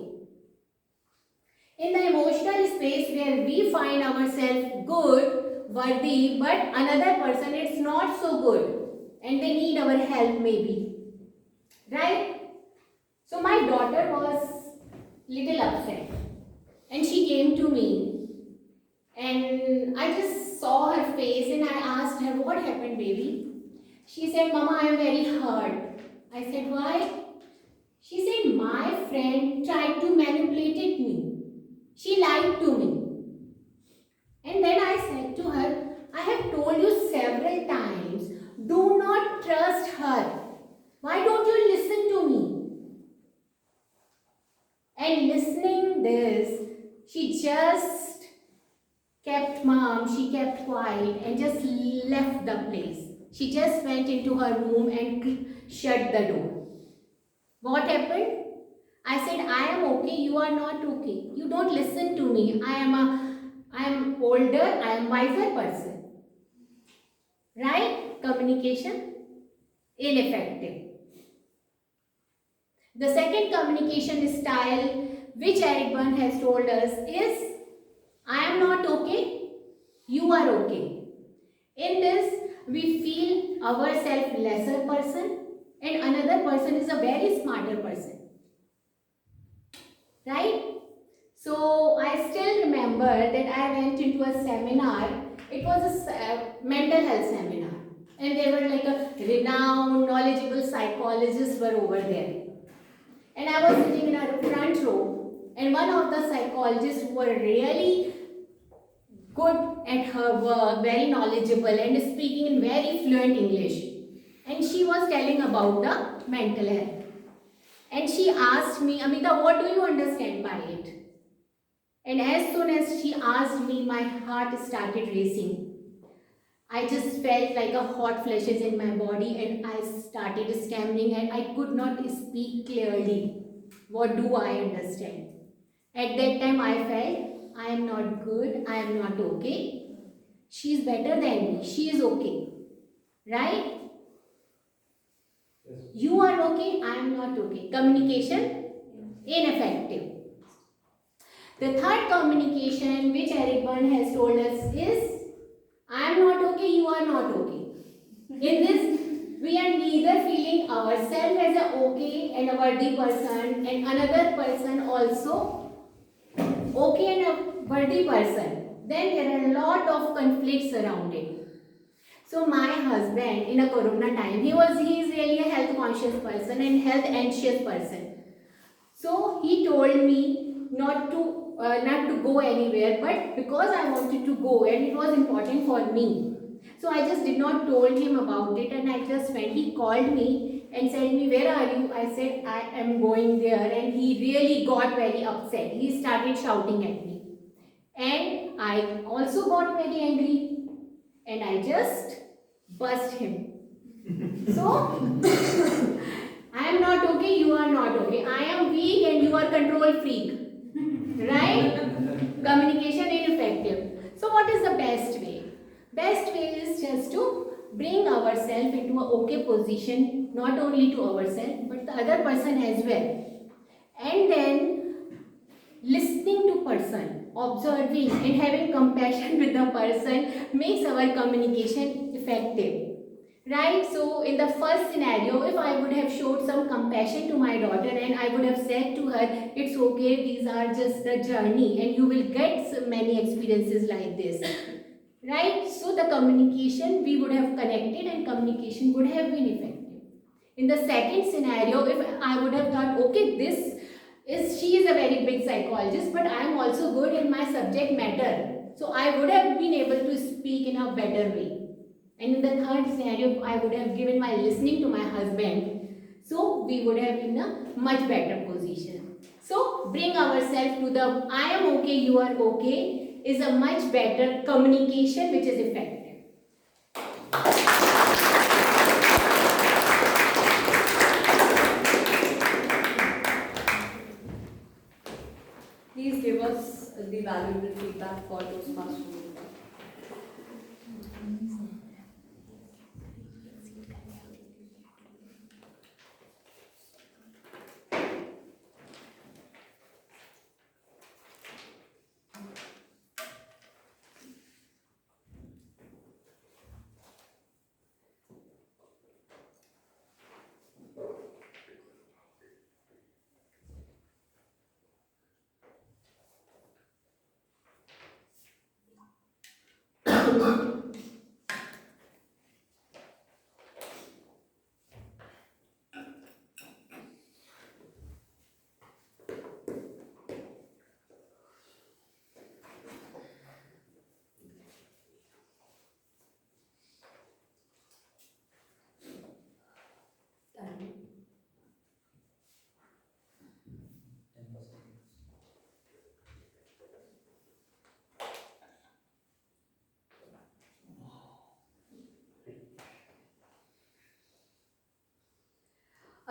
In the emotional space where we find ourselves good, worthy, but another person is not so good and they need our help maybe. Right? So my daughter was little upset and she came to me, and I just saw her face and I asked her, "What happened, baby?" She said, "Mama, I am very hurt." I said, "Why?" She said, "My friend tried to manipulate me. She lied to me." And then I said to her, "I have told you several times, do not trust her. Why don't you listen to me?" And listening this, she just kept mum, she kept quiet and just left the place. She just went into her room and shut the door. What happened? I said, "I am okay, you are not okay. You don't listen to me. I am older, I am wiser person." Right? Communication ineffective. The second communication style which Eric Berne has told us is, "I am not okay, you are okay." In this, we feel ourselves lesser person and another person is a very smarter person. Right? So I still remember that I went into a seminar. It was a mental health seminar, and there were like a renowned, knowledgeable psychologists were over there. And I was sitting in a front row, and one of the psychologists who were really good at her work, very knowledgeable, and speaking in very fluent English. And she was telling about the mental health. And she asked me, "Amita, what do you understand by it?" And as soon as she asked me, my heart started racing. I just felt like a hot flashes in my body and I started stammering and I could not speak clearly. What do I understand? At that time I felt, I am not good, I am not okay. She is better than me, she is okay. Right? Yes. You are okay, I am not okay. Communication ineffective. The third communication which Eric Berne has told us is, "I am not okay, you are not okay." In this, we are neither feeling ourselves as a okay and a worthy person and another person also okay and a worthy person. Then there are a lot of conflicts around it. So my husband in a corona time, he is really a health conscious person and health anxious person. So he told me not to go anywhere, but because I wanted to go and it was important for me, so I just did not told him about it and I just went. He called me and said me, "Where are you?" I said, "I am going there," and he really got very upset. He started shouting at me and I also got very angry and I just bust him. So I am not okay, you are not okay. I am weak and you are control freak. Right? Communication ineffective. So what is the best way? Best way is just to bring ourselves into a okay position, not only to ourselves, but the other person as well. And then listening to person, observing and having compassion with the person makes our communication effective. Right? So in the first scenario, if I would have showed some compassion to my daughter and I would have said to her, "It's okay, these are just the journey and you will get so many experiences like this." Right? So the communication, we would have connected and communication would have been effective. In the second scenario, if I would have thought, okay, she is a very big psychologist, but I am also good in my subject matter. So I would have been able to speak in a better way. And in the third scenario, I would have given my listening to my husband. So we would have been in a much better position. So bring ourselves to the "I am okay, you are okay" is a much better communication which is effective. Please give us the valuable feedback for Toastmasters.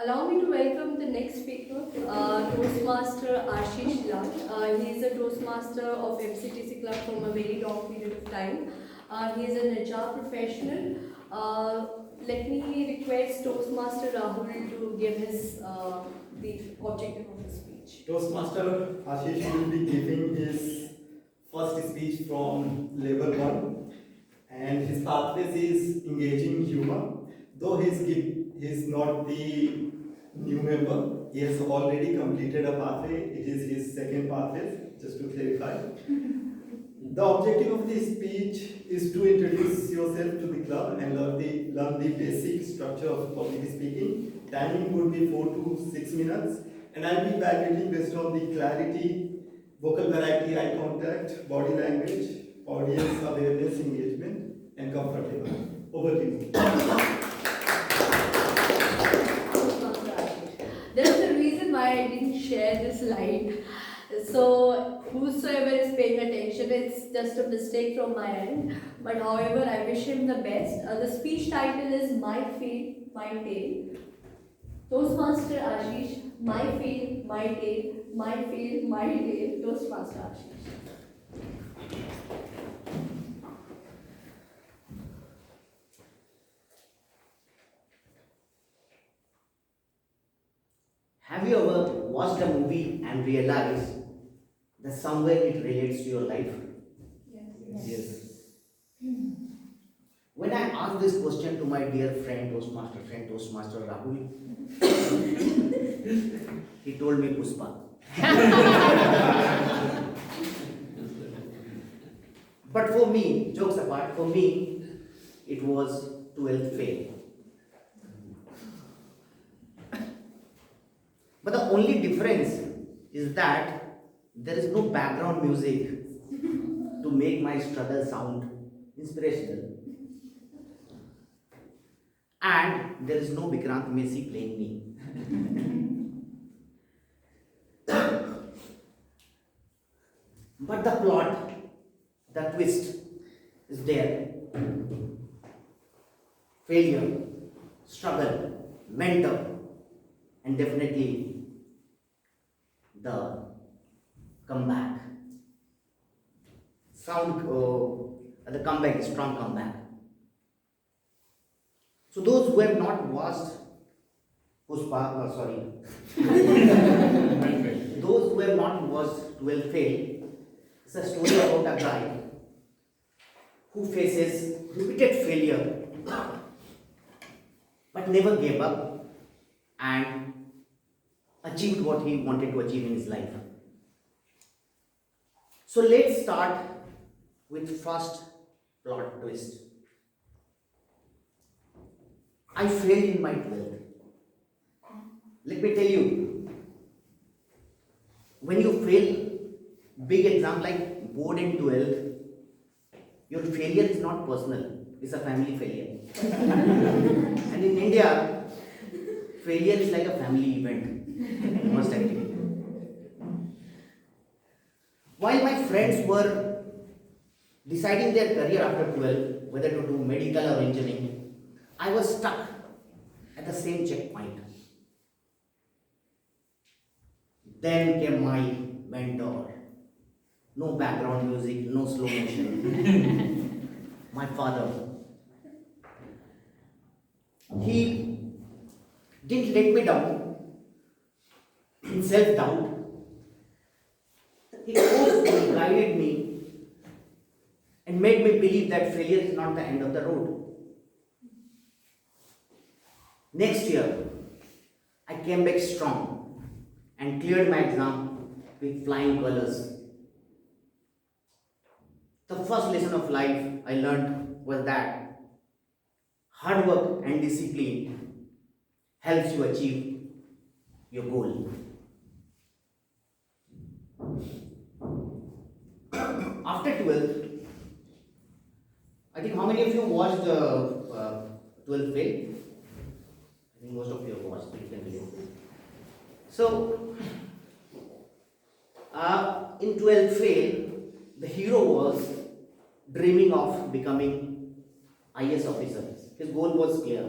Allow me to welcome the next speaker, Toastmaster Ashish Lal. He is a Toastmaster of MCTC Club from a very long period of time. He is an HR professional. Let me request Toastmaster Rahul to give his the objective of his speech. Toastmaster Ashish will be giving his first speech from level 1, and his pathways is engaging humor. Though he's not the new member, he has already completed a pathway. It is his second pathway, just to clarify. The objective of this speech is to introduce yourself to the club and learn the basic structure of public speaking. Timing would be 4 to 6 minutes, and I'll be evaluating based on the clarity, vocal variety, eye contact, body language, audience awareness, engagement, and comfortable. Over to you. There's a reason why I didn't share this slide. So whosoever is paying attention, it's just a mistake from my end. But however, I wish him the best. The speech title is My Field, My Tale. Toastmaster Ashish, My Field, My Tale, My Field, My Tale. Toastmaster Ashish. Have you ever watched a movie and realized that somewhere it relates to your life? Yes. When I asked this question to my dear friend, Toastmaster Rahul, he told me Puspa. But for me, jokes apart, for me, it was 12th fail. But the only difference is that there is no background music to make my struggle sound inspirational. And there is no Vikrant Messi playing me. But the plot, the twist is there. Failure, struggle, mentor, and definitely the comeback. The comeback, strong comeback. So those who have not watched those who have not watched 12 Fail, it's a story about a guy who faces repeated failure but never gave up and achieved what he wanted to achieve in his life. So let's start with first plot twist. I failed in my 12th. Let me tell you, when you fail big exam like board and 12th, your failure is not personal, it's a family failure. And in India, failure is like a family event. You must agree. While my friends were deciding their career after 12, whether to do medical or engineering, I was stuck at the same checkpoint. Then came my mentor. No background music, no slow motion. My father. He didn't let me down in self-doubt. He coached me, guided me, and made me believe that failure is not the end of the road. Next year, I came back strong and cleared my exam with flying colors. The first lesson of life I learned was that hard work and discipline helps you achieve your goal. After 12th, I think how many of you watched 12th Fail? I think most of you have watched it. So, in 12th Fail, the hero was dreaming of becoming IS officer. His goal was clear.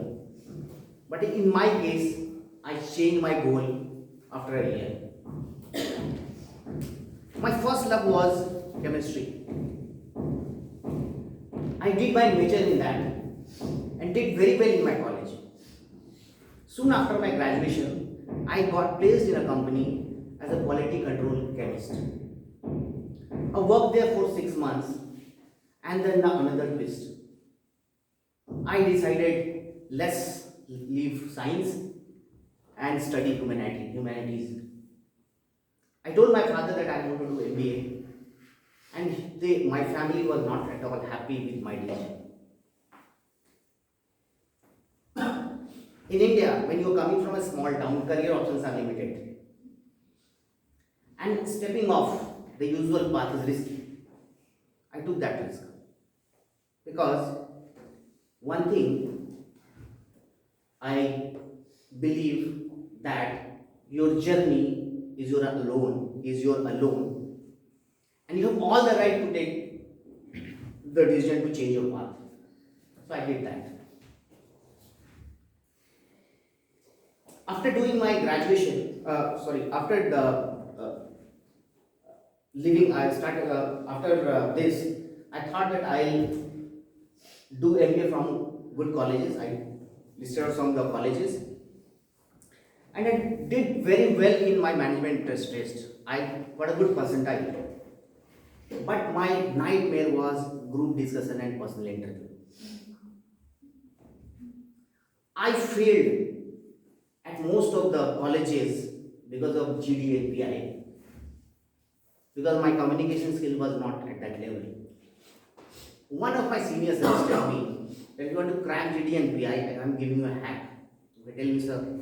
But in my case, I changed my goal after a year. My first love was chemistry. I did my major in that and did very well in my college. Soon after my graduation, I got placed in a company as a quality control chemist. I worked there for 6 months and then another twist. I decided let's leave science and study humanities. I told my father that I want to do MBA, and my family was not at all happy with my decision. In India, when you are coming from a small town, career options are limited. And stepping off the usual path is risky. I took that risk. Because one thing, I believe that your journey is your alone. And you have all the right to take the decision to change your path. So I did that. After doing my graduation, after the leaving, I started, after this, I thought that I'll do MBA from good colleges. I listed out some of the colleges. And I did very well in my management test. I got a good percentile. But my nightmare was group discussion and personal interview. I failed at most of the colleges because of GD and PI, because my communication skill was not at that level. One of my seniors suggested me that if you want to crack GD and PI, I am giving you a hack. They tell me, sir,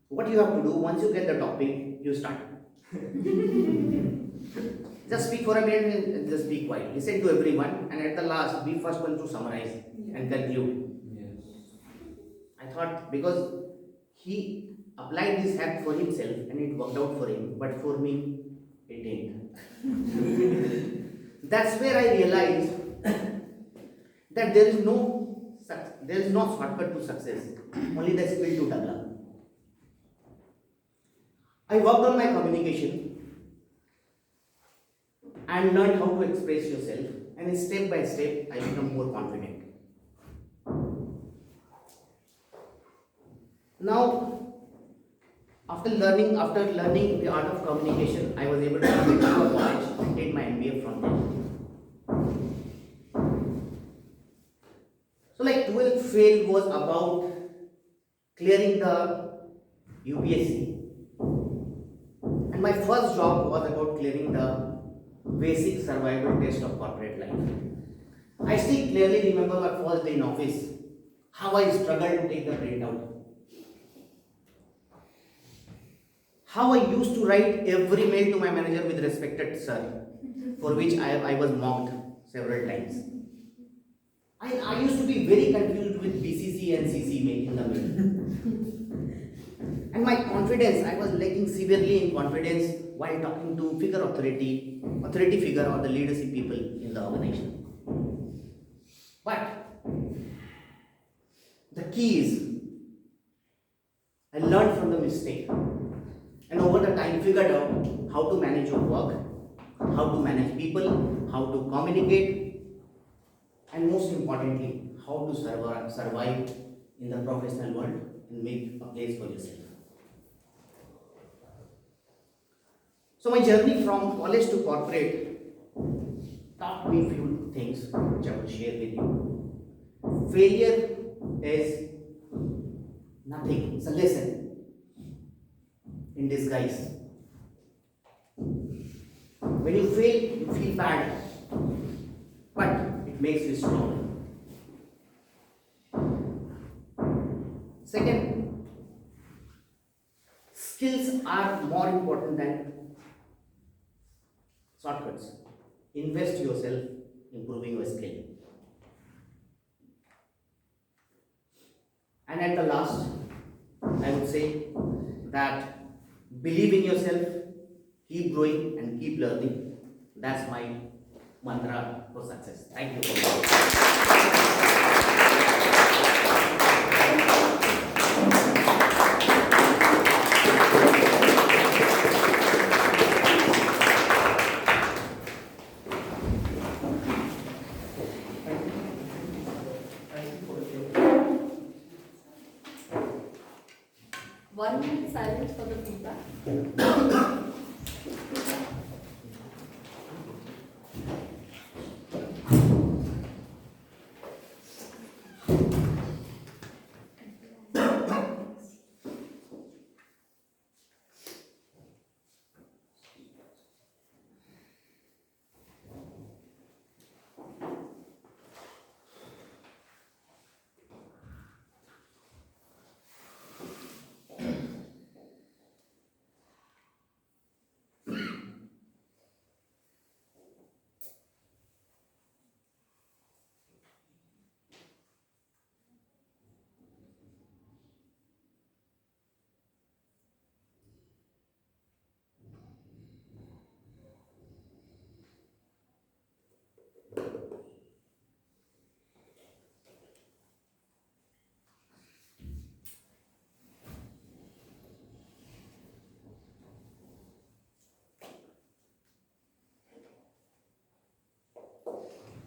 what you have to do once you get the topic, you start. Just speak for a minute and just be quiet. Listen to everyone, and at the last, be first one to summarize and conclude. I thought because he applied this hack for himself and it worked out for him, but for me, it didn't. That's where I realized that there is no shortcut to success, only the skill to develop. I worked on my communication and learned how to express yourself, and step by step I become more confident. Now, after learning the art of communication, I was able to get to a college and did my MBA from there. So, like 12th fail was about clearing the UPSC, and my first job was about clearing the basic survival test of corporate life. I still clearly remember my first day in office, how I struggled to take the printout. How I used to write every mail to my manager with respected sir, for which I was mocked several times. I used to be very confused with BCC and CC mail in the mail. And my confidence, I was lacking severely in confidence while talking to authority figure or the leadership people in the organization. But the key is, I learned from the mistake. And over the time figured out how to manage your work, how to manage people, how to communicate, and most importantly, how to survive in the professional world and make a place for yourself. So my journey from college to corporate taught me few things which I will share with you. Failure is nothing, it's a lesson in disguise. When you fail, you feel bad, but it makes you strong. Second, skills are more important than shortcuts. Invest yourself improving your skill. And at the last, I would say that believe in yourself, keep growing and keep learning. That's my mantra for success. Thank you. 1 minute silence for the feedback.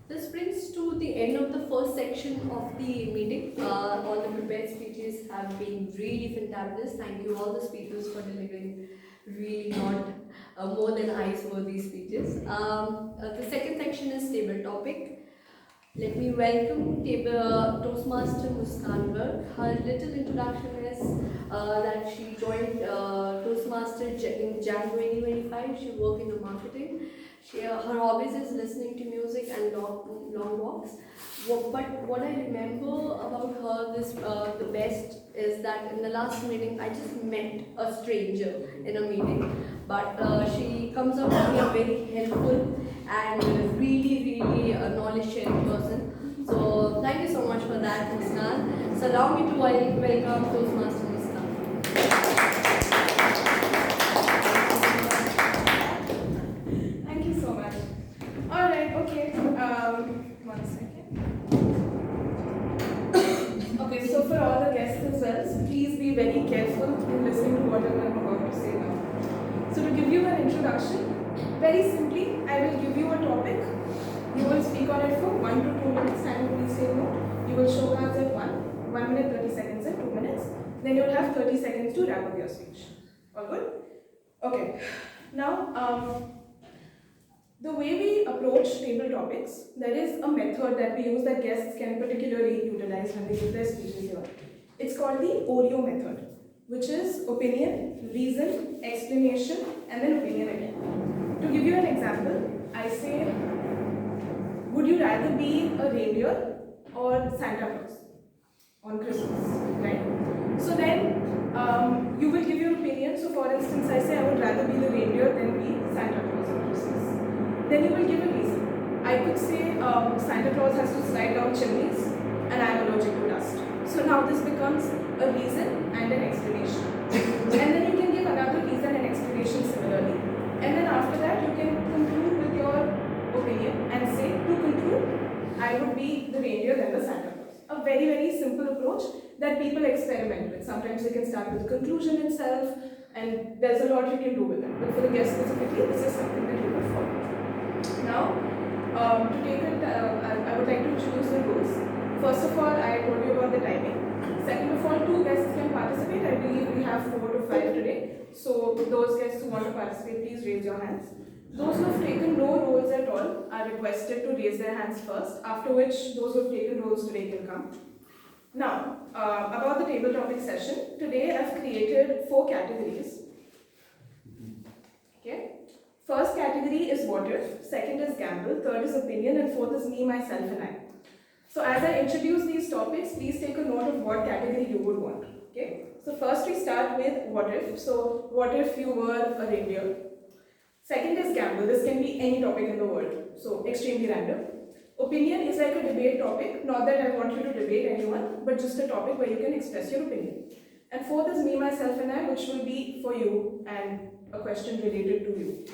This brings to the end of the first section of the meeting. All the prepared speeches have been really fantabulous. Thank you all the speakers for delivering really not more than ice-worthy speeches. The second section is table topic. Let me welcome Toastmaster Muskan Garg. Her little introduction is that she joined Toastmaster in January 2025. She worked in the marketing. Her hobbies is listening to music and long walks. But what I remember about her the best is that in the last meeting I just met a stranger in a meeting, but she comes out to be a very helpful and really knowledge sharing person. So thank you so much for that, Muskan. So allow me to welcome Toastmaster Muskan. Thank you so much. Alright, okay. 1 second. Okay, so for all the guests as well, please be very careful in listening to what I'm about to say now. So to give you an introduction, very simply, I will give you a topic. You will speak on it for 1 to 2 minutes and please take note. You will show cards at 1 minute 30 seconds and 2 minutes. Then you will have 30 seconds to wrap up your speech. All good? Okay. Now, the way we approach table topics, there is a method that we use that guests can particularly utilize when they give their speeches here. It's called the Oreo method, which is opinion, reason, explanation, and then opinion again. To give you an example, I say, would you rather be a reindeer or Santa Claus on Christmas, right? So then you will give your opinion. So for instance, I say I would rather be the reindeer than be Santa Claus on Christmas. Then you will give a reason. I could say Santa Claus has to slide down chimneys and I am allergic to dust. So now this becomes a reason and an explanation. And then you can give another reason and explanation similarly. And then after that you can conclude with your opinion and say, to conclude, I would be the reindeer than the Santa Claus. A very simple approach that people experiment with. Sometimes they can start with the conclusion itself, and there's a lot you can do with it. But for the guest specifically, this is something that you will follow. Now, to take it, I would like to introduce the rules. First of all, I told you about the timing. Second of all, 2 guests can participate. I believe we have 4 to 5 today. So those guests who want to participate, please raise your hands. Those who have taken no roles at all are requested to raise their hands first, after which those who have taken roles today can come. Now, about the table topic session, today I've created 4 categories. Okay. First category is what if, second is gamble, third is opinion, and fourth is me, myself, and I. So as I introduce these topics, please take a note of what category you would want. Okay. So first we start with what if. So what if you were a reindeer? Second is gamble. This can be any topic in the world, so extremely random. Opinion is like a debate topic, not that I want you to debate anyone, but just a topic where you can express your opinion. And fourth is me, myself, and I, which will be for you and a question related to you.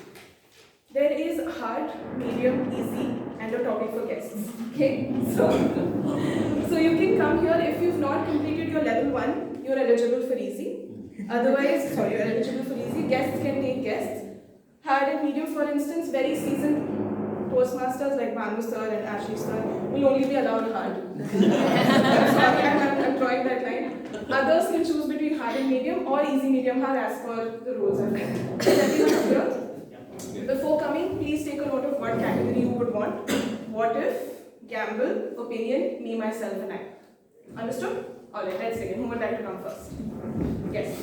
There is hard, medium, easy, and a topic for guests. Okay, so you can come here. If you've not completed your level 1, you're eligible for easy. Otherwise, sorry, you're eligible for easy. Guests can take guests. Hard and medium, for instance, very seasoned Toastmasters like Banu sir and Ashley sir will only be allowed hard. I'm sorry, I'm drawing that line. Others can choose between hard and medium, or easy medium hard as per the rules are there. Is everyone clear? Before coming, please take a note of what category you would want. What if, gamble, opinion, me, myself, and I. Understood? Alright, let's begin. Who would like to come first? Yes.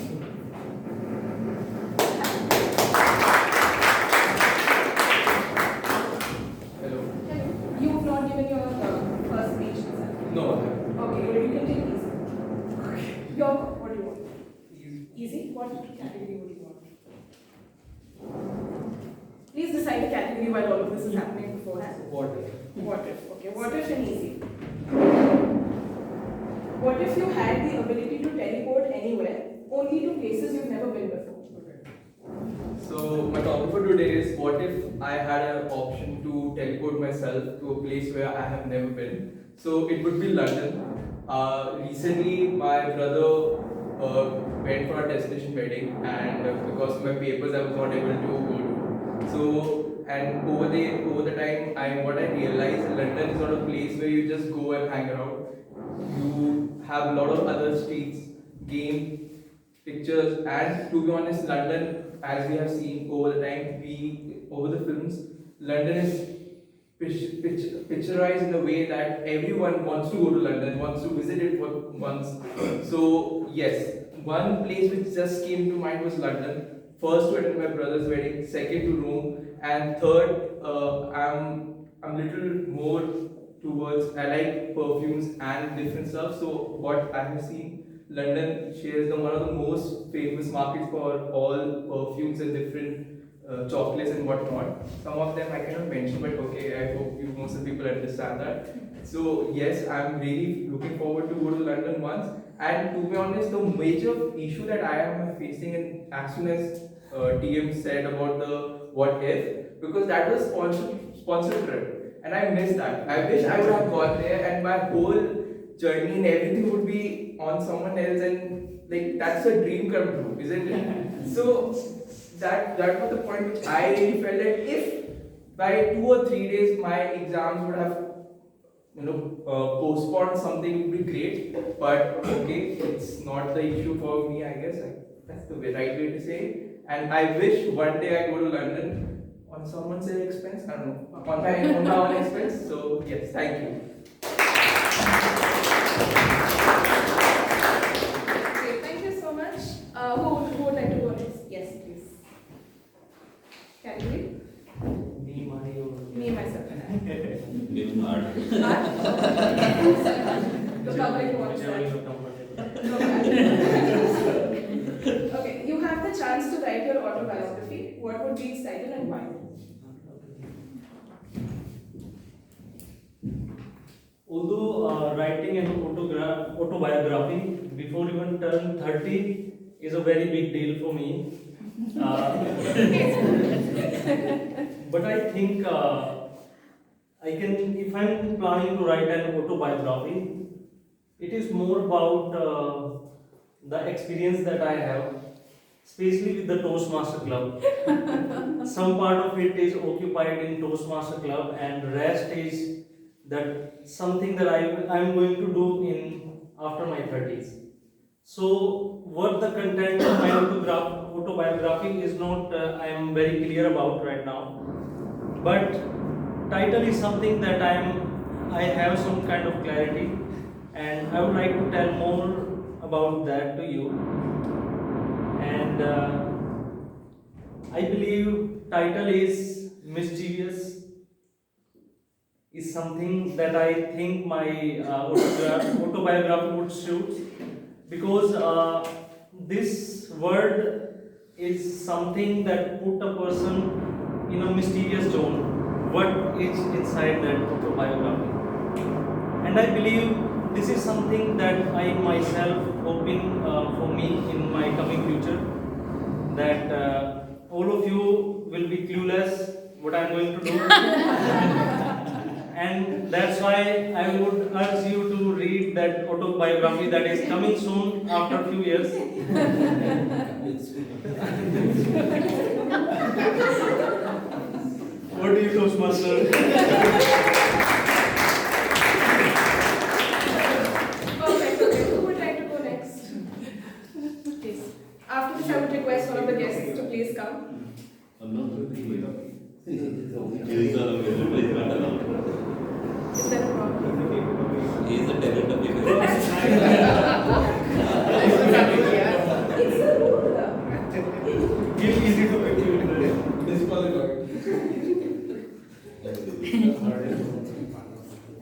Hello. Hello. You have not given your first speech, sir. No. Okay, well, you can take easy. Your, what do you want? Easy. What category would you want? Please decide a category while all of this is happening beforehand. What if? What if? Okay, what if and easy. What if you had the ability to teleport anywhere, only to places you've never been before? So my topic for today is what if I had an option to teleport myself to a place where I have never been. So it would be London. Recently my brother went for a destination wedding, and because of my papers I was not able to go to. So and over the time what I realized, London is not a place where you just go and hang around. You have a lot of other streets, game, pictures, and to be honest, London, as we have seen over the time, over the films, London is picturized in a way that everyone wants to go to London, wants to visit it once. So yes, one place which just came to mind was London. First to attend my brother's wedding, second to Rome, and third, I'm little more towards, I like perfumes and different stuff. So what I have seen, London shares one of the most famous markets for all perfumes and different chocolates and whatnot. Some of them I cannot mention, but okay, I hope most of the people understand that. So yes, I'm really looking forward to go to London once. And to be honest, the major issue that I am facing, and as soon as TM said about the what if, because that was sponsored trip, and I missed that. I wish I would have gone there, and my whole journey and everything would be on someone else, and like that's a dream come true, isn't it? So that was the point which I really felt that if by 2 or 3 days my exams would have postponed something, would be great. But okay, it's not the issue for me, I guess. That's the right way to say it. And I wish one day I go to London on someone's expense. I don't know, on my own expense. So yes, thank you. Okay, thank you so much. Who would like to go next? Yes, please. Category? Me, myself, and I. The public wants that. Okay, you have the chance to write your autobiography. What would be its title and why? Although writing an autobiography before even turn 30 is a very big deal for me. But I think if I'm planning to write an autobiography, it is more about the experience that I have, especially with the Toastmaster Club. Some part of it is occupied in Toastmaster Club, and rest is that something that I'm going to do after my 30s. So what the content of my autobiography is not, I am very clear about right now. But title is something that I have some kind of clarity, and I would like to tell more about that to you. And I believe title is mischievous, is something that I think my autobiography would suit, because this word is something that put a person in a mysterious zone. What is inside that autobiography? And I believe this is something that I myself hoping for me in my coming future, that all of you will be clueless what I'm going to do. And that's why I would urge you to read that autobiography that is coming soon after a few years. What do you, Toastmaster? Perfect. Okay, who would like to go next? Is that a problem? He is a talent of the It's a rule. Easy to disqualified.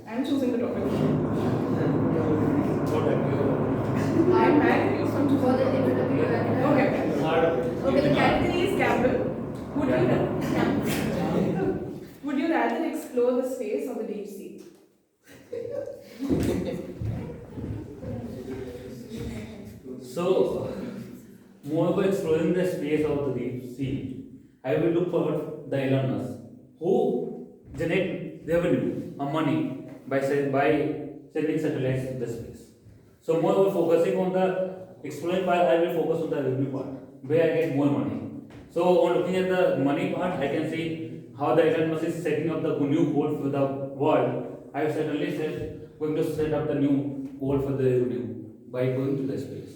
I'm choosing the topic. I'm married. It's from For the limit of your Okay. Okay, the category is gamble. Would you rather explore the space or the deep sea? So, moreover exploring the space of the deep sea, I will look for the Elon Musk who generate revenue or money by sending satellites to the space. So, moreover focusing on the exploring part, I will focus on the revenue part where I get more money. So, on looking at the money part, I can see how the Elon Musk is setting up the new goal for the world. I have certainly going to set up the new goal for the revenue by going to the space.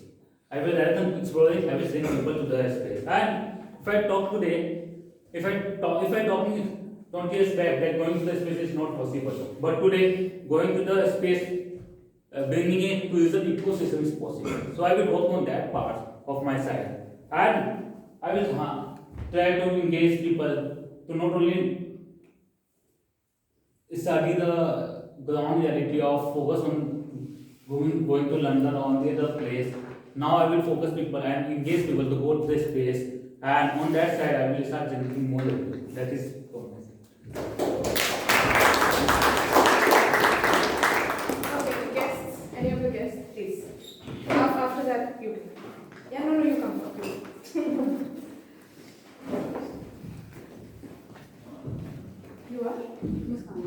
I will rather than exploring, I will send people to the space. And if I talk today, if I talking 20 years back that going to the space is not possible. But today, going to the space, bringing it to the ecosystem is possible. So I will work on that part of my side. And I will try to engage people to not only study the ground reality of focus on going to London or any other place. Now I will focus people and engage people to go to the space, and on that side I will start generating more revenue. That is for my side. Okay, guests, any of the guests, please. After that, you can. Yeah, no, you come first. You are? Muskan.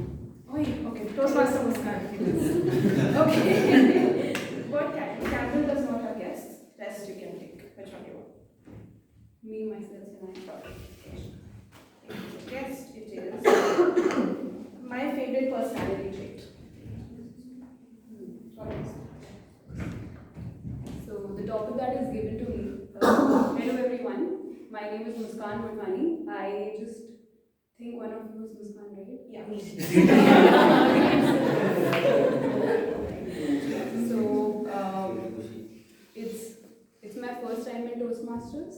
Oh, okay. Toastmaster Muskan. Okay. What Campbell does not have guests. Rest you can take. Which one you want? Me, myself, and I. Guest, it is my favorite personality trait. What is it? So the topic that is given to me, hello everyone, my name is Muskan Motwani. I just think one of you is Muskan, right? Yeah. So it's my first time in Toastmasters,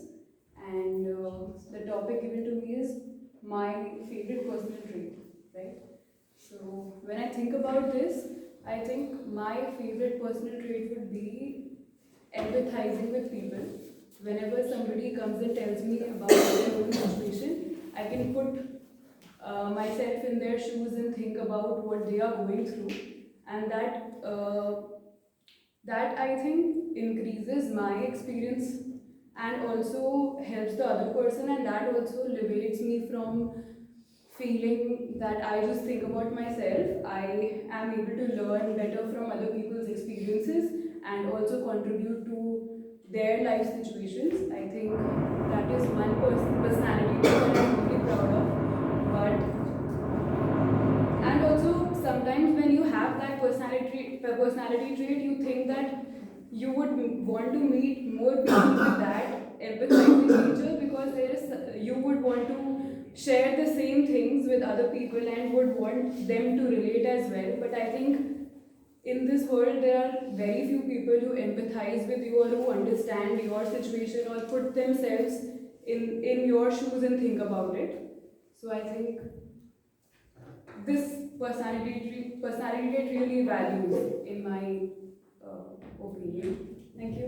and the topic given to me is my favorite personal trait, right? So when I think about this, I think my favorite personal trait would be empathizing with people. Whenever somebody comes and tells me about their own situation, I can put myself in their shoes and think about what they are going through, and that I think increases my experience and also helps the other person, and that also liberates me from feeling that I just think about myself. I am able to learn better from other people's experiences and also contribute to their life situations. I think that is one personality that I'm really proud of. But and also sometimes when you have that personality trait, you think that you would want to meet more people with that empathizing nature, because you would want to share the same things with other people and would want them to relate as well. But I think in this world there are very few people who empathize with you or who understand your situation or put themselves in your shoes and think about it. So I think this personality trait really values in my opinion. Thank you.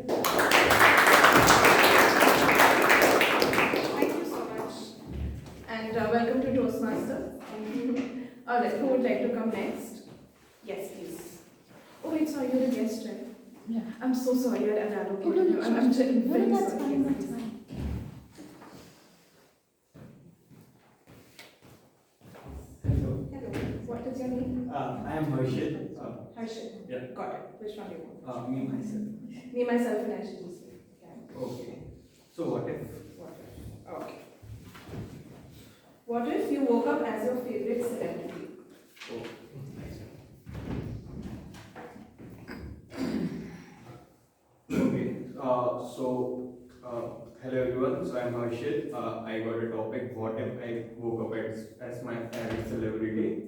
Thank you so much. And welcome to Toastmasters. Alright, who would like to come next? Yes, please. Oh wait, sorry, you're a guest, right? Yeah. I'm so sorry, I allocated Oh, no, you. I'm very no, that's sorry. fine, that's fine. Hello. What is your name? I am Harshit. Harshit. Yeah. Got it. Which one do you want? Me, myself. Me, myself, and I should just say. Okay. So what if? Okay. What if you woke up as your favorite celebrity? Oh. Okay. So Hello everyone, so I'm Harshit. I got a topic, what if I woke up as my favorite celebrity?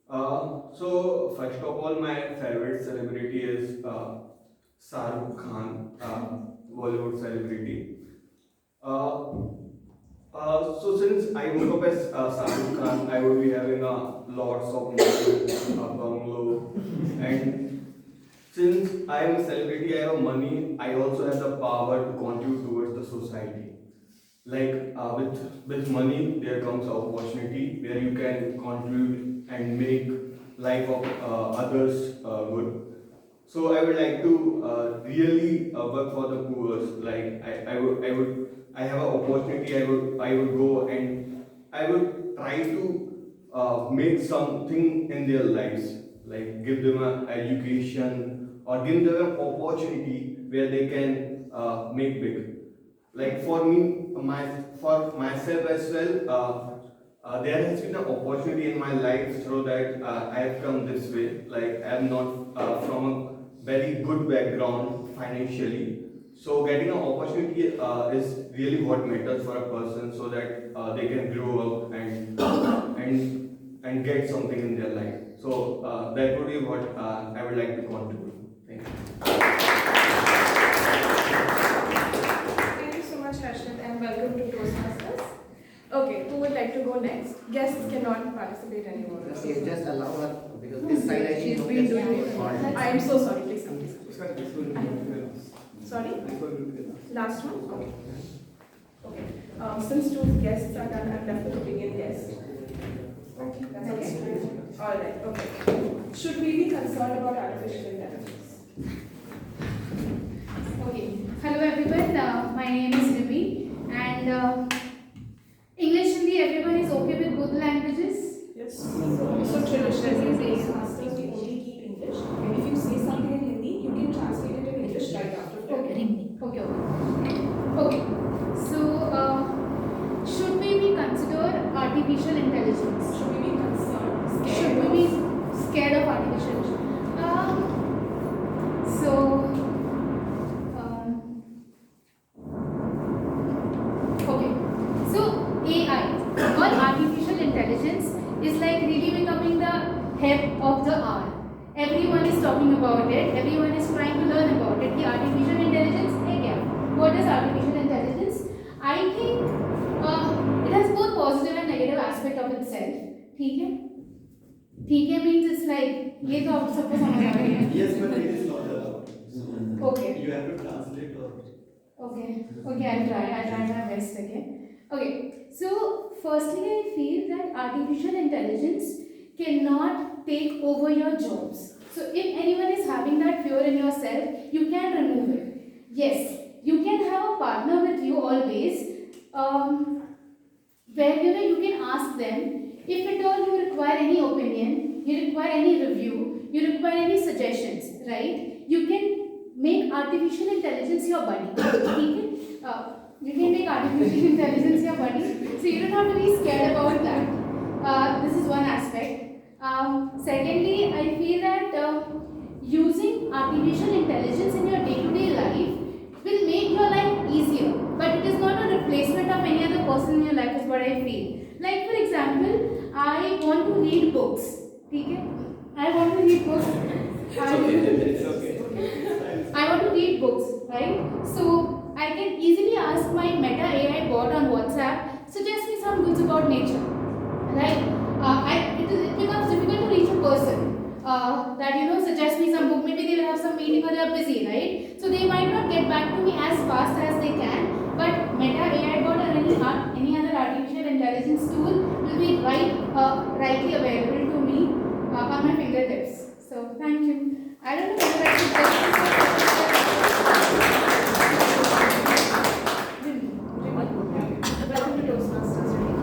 So first of all, my favorite celebrity is Shahrukh Khan, Bollywood celebrity. Uh, so since I woke up as Shahrukh Khan, I would be having lots of money, a bungalow, and since I am a celebrity, I have money, I also have the power to contribute towards the society. Like with money, there comes opportunity where you can contribute and make life of others good. So I would like to really work for the poor. Like I have an opportunity. I would go and I would try to make something in their lives, like give them an education or give them an opportunity where they can make big. Like for me, for myself as well, there has been an opportunity in my life through that I have come this way. Like I am not from a very good background financially, so getting an opportunity is really what matters for a person, so that they can grow up and get something in their life. So that would be what I would like to contribute. Thank you. Thank you so much, Harshit, and welcome to Toastmasters. Okay, who would like to go next? Guests cannot participate anymore. Just allow her, because this side I She's think been no doing guest called. it. I am so sorry, please come, please come. Sorry? Last one? Okay. Okay. Since two guests are done, I'm left with the beginning guest. Okay, that's okay. Alright, okay. Should we be concerned about artificial intelligence? Okay. Hello everyone. My name is Ruby, and English, Hindi, everyone is okay with both languages? Yes. So traditionally, they masters we only keep English, and if you say something in Hindi, you can translate it in English right after. Okay. Okay. So, should we be considered artificial intelligence? Should we be concerned? Should we be scared of artificial intelligence? Okay. So AI or artificial intelligence is like really becoming the head of the hour. Everyone is talking about it. Everyone is trying to learn about it. The artificial intelligence, what is artificial intelligence? I think it has both positive and negative aspect of itself. ठीक है means it's like ये तो आप सबको समझ आ रही है. Yes, but it is not allowed. Okay. You have to translate or. Okay, I'll try my best again. Okay, so firstly I feel that artificial intelligence cannot take over your jobs. So if anyone is having that fear in yourself, you can remove it. Yes, you can have a partner with you always, where you can ask them if at all you require any opinion, you require any review, you require any suggestions, right? You can make artificial intelligence your buddy. You can make artificial intelligence your buddy, so you don't have to be scared about that. This is one aspect. Secondly, I feel that using artificial intelligence in your day-to-day life will make your life easier, but it is not a replacement of any other person in your life, is what I feel. Like for example, I want to read books. I want to read books. I want to read books, right? So I can easily ask my Meta AI bot on WhatsApp, suggest me some goods about nature, right? It becomes difficult to reach a person that suggest me some book. Maybe they will have some meeting or they are busy, right? So they might not get back to me as fast as they can. But Meta AI bot or any other artificial intelligence tool will be rightly available to me on my fingertips. So thank you. I don't know whether I should Welcome to Toastmasters, ready?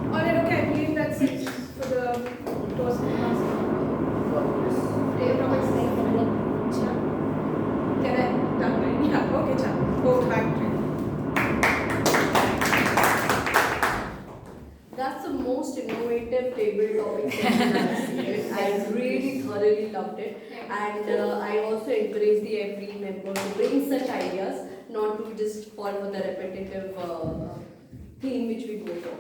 Alright, okay, I believe that's it for the Toastmasters. Can I done right? Yeah, okay, Chan. Go back to you. That's the most innovative table topic session I've seen. I really thoroughly loved it, and I also encourage the every member to bring such ideas. not to just fall for the repetitive theme which we go for.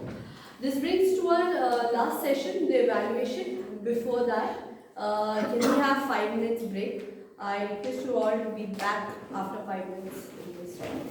This brings to our last session, the evaluation. Before that, can we have 5 minutes break? I request you all to be back after 5 minutes in this round.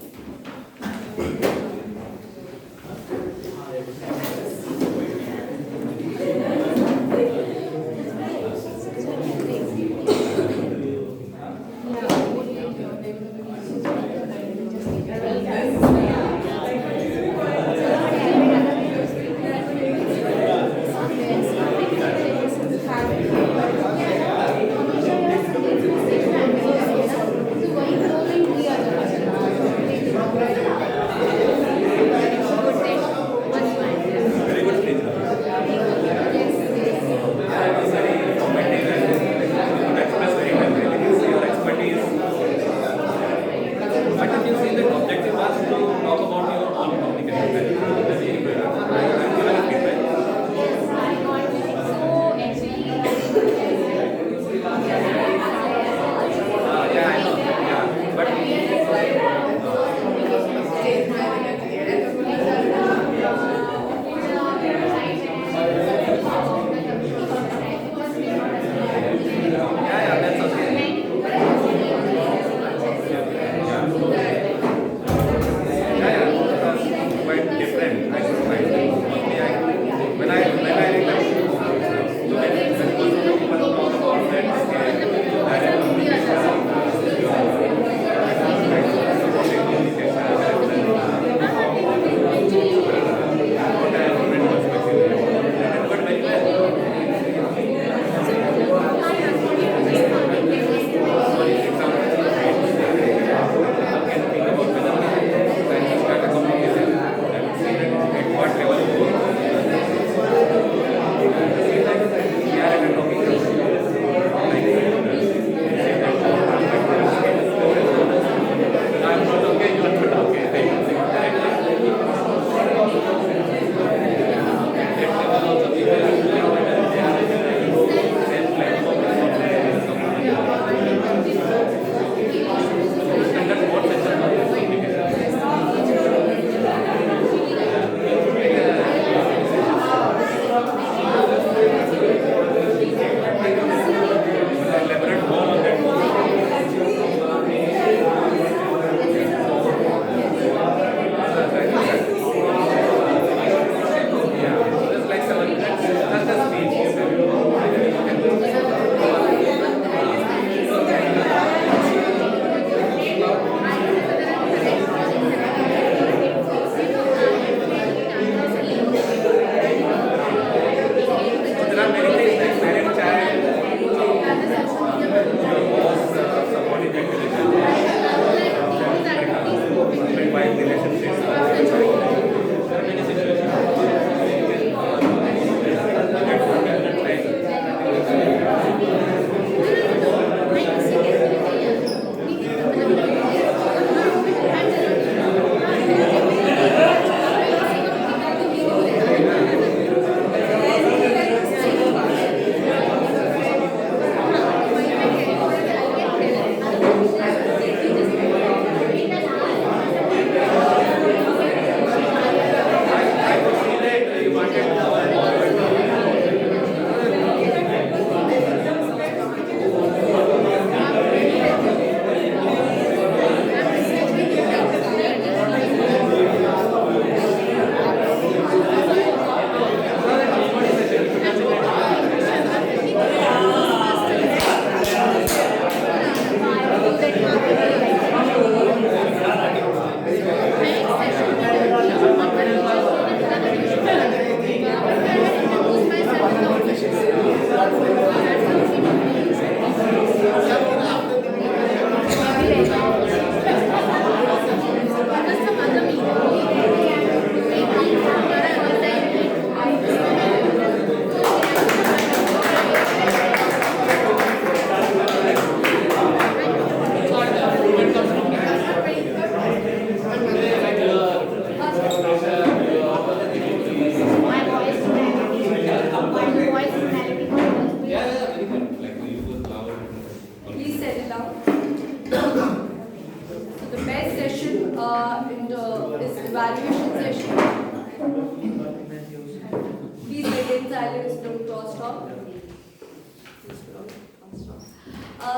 is evaluation session. Please maintain silence, don't cross talk.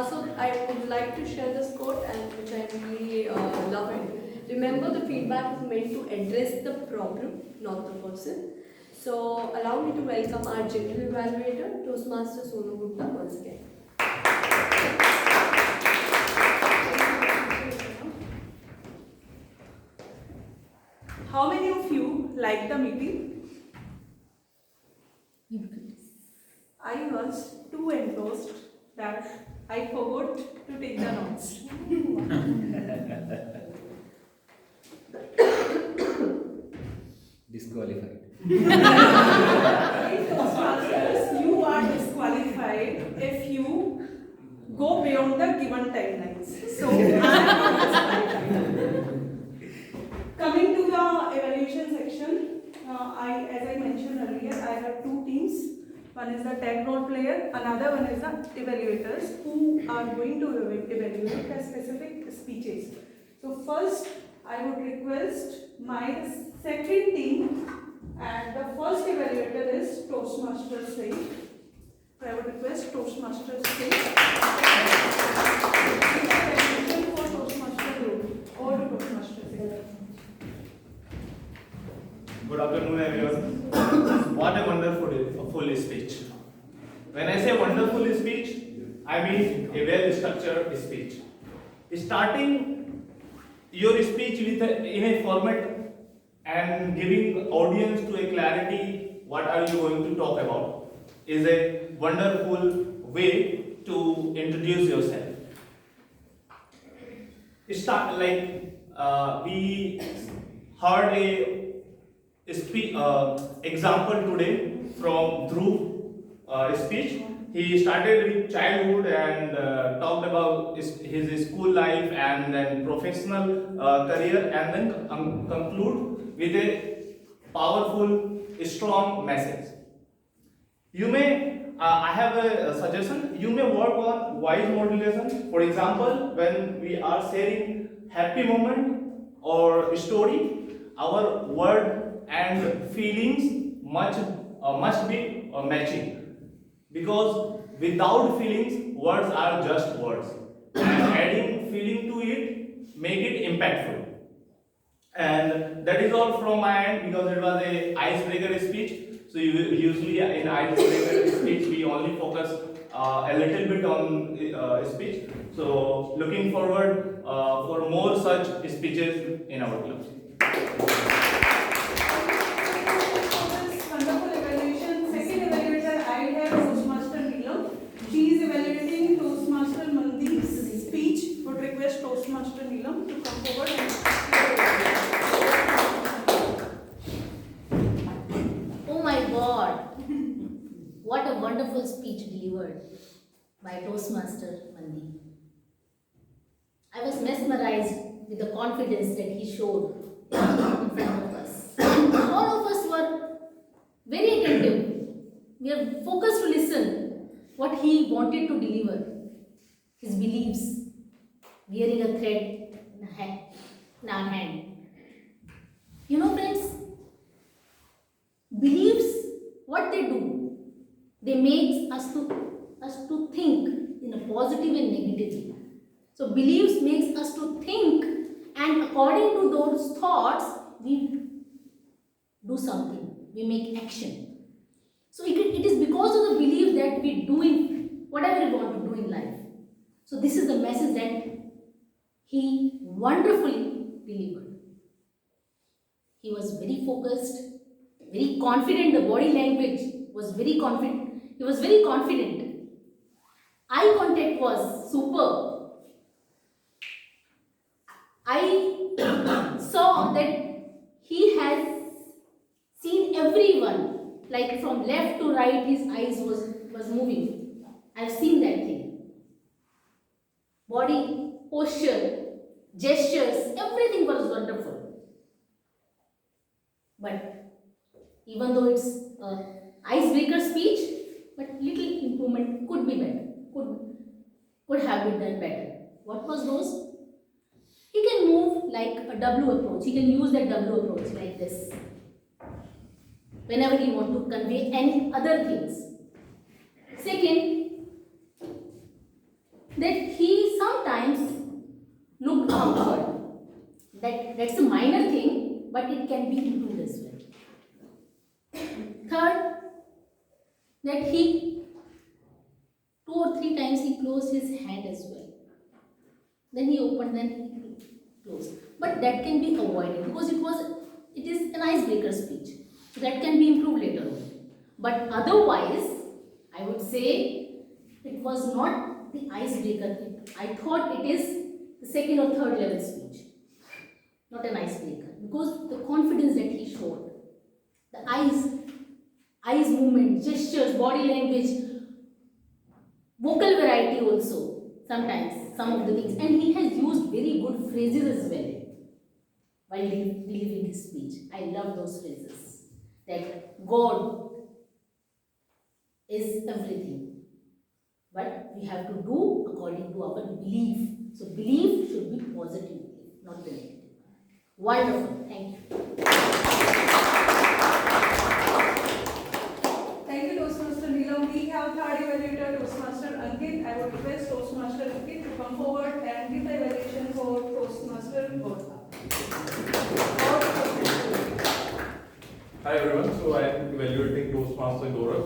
So I would like to share this quote, and which I really love it. Remember, the feedback is meant to address the problem, not the person. So allow me to welcome our general evaluator, Toastmaster Sonu Gupta, once again. How many of you liked the meeting? I was too engrossed that I forgot to take the notes. Disqualified. Toastmasters, you are disqualified if you go beyond the given timelines. So, I am not disqualified. Coming to the evaluation section, as I mentioned earlier, I have two teams. One is the tech role player, another one is the evaluators who are going to evaluate the specific speeches. So first, I would request my second team, and the first evaluator is Toastmaster Singh. So I would request Toastmaster Singh. For Toastmaster group. Over to Toastmaster Singh. Good afternoon, everyone. What a wonderful speech. When I say wonderful speech, I mean a well-structured speech. Starting your speech in a format and giving audience to a clarity what are you going to talk about is a wonderful way to introduce yourself. Start we heard a example today from Dhruv speech. He started with childhood and talked about his school life and then professional career, and then conclude with a powerful, strong message. You may, I have a suggestion, you may work on voice modulation. For example, when we are sharing happy moment or story, our word and feelings must be matching. Because without feelings, words are just words. And adding feeling to it, make it impactful. And that is all from my end, because it was a icebreaker speech. So usually in icebreaker speech, we only focus a little bit on speech. So looking forward for more such speeches in our club. Wonderful evaluation. Second evaluator, I have Toastmaster Neelam. She is evaluating Toastmaster Mandeep's speech. Would request Toastmaster Neelam to come forward and Oh my God! What a wonderful speech delivered by Toastmaster Mandeep. I was mesmerized with the confidence that he showed in front of us. All of us were very attentive. We are focused to listen what he wanted to deliver. His beliefs, wearing a thread in our hand. You know, friends, beliefs, what they do, they make us to think in a positive and negative way. So beliefs makes us to think, and according to those thoughts, we do something, we make action. So it is because of the belief that we do in whatever we want to do in life. So this is the message that he wonderfully delivered. He was very focused, very confident. The body language was very confident. He was very confident. Eye contact was superb. I saw that he has seen everyone, like from left to right, his eyes was moving. I've seen that thing. Body, posture, gestures, everything was wonderful. But even though it's an icebreaker speech, but little improvement could be better, could have been done better. What was those? He can move like a W approach. He can use that W approach like this whenever he want to convey any other things. Second, that he sometimes looked awkward. That's a minor thing, but it can be improved as well. Third, that he 2 or 3 times he closed his hand as well. Then he opened, then he closed. But that can be avoided because it is an icebreaker speech. So that can be improved later on. But otherwise, I would say it was not the icebreaker. I thought it is the second or third level speech, not an icebreaker, because the confidence that he showed, the eyes movement, gestures, body language, vocal variety also, sometimes, some of the things. And he has used very good phrases as well while delivering his speech. I love those phrases. That God is everything. But we have to do according to our belief. So belief should be positive, not the negative. Wonderful. Thank you. Thank you, Toastmaster Neelam. We have third evaluator, Toastmaster Ankit. I would request Toastmaster Ankit to come forward and give the evaluation for Toastmaster Gaurav. Hi everyone, so I am evaluating Toastmaster Gaurav.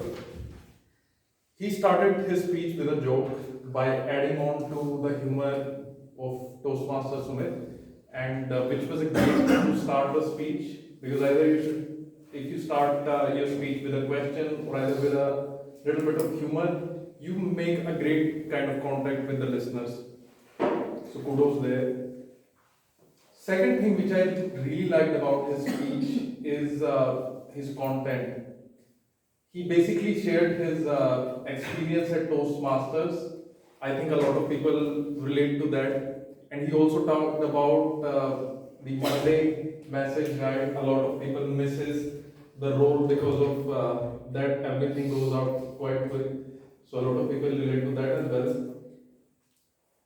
He started his speech with a joke by adding on to the humor of Toastmaster Sumit, and which was a great way to start the speech, because either you should, if you start your speech with a question or either with a little bit of humor, you make a great kind of contact with the listeners. So kudos there. Second thing which I really liked about his speech is his content. He basically shared his experience at Toastmasters. I think a lot of people relate to that. And he also talked about the Monday message guide. A lot of people misses the role because of that. Everything goes out quite quick. So a lot of people relate to that as well.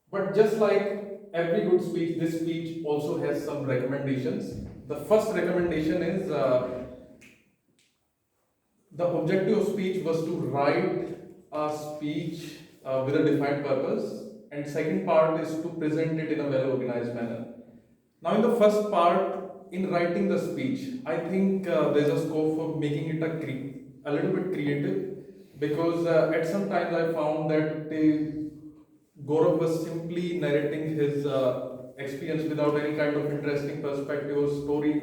But just like every good speech, this speech also has some recommendations. The first recommendation is the objective of speech was to write a speech with a defined purpose, and second part is to present it in a well organized manner. Now, in the first part, in writing the speech, I think there's a scope for making it a little bit creative, because at some times I found that Gaurav was simply narrating his experience without any kind of interesting perspective or story,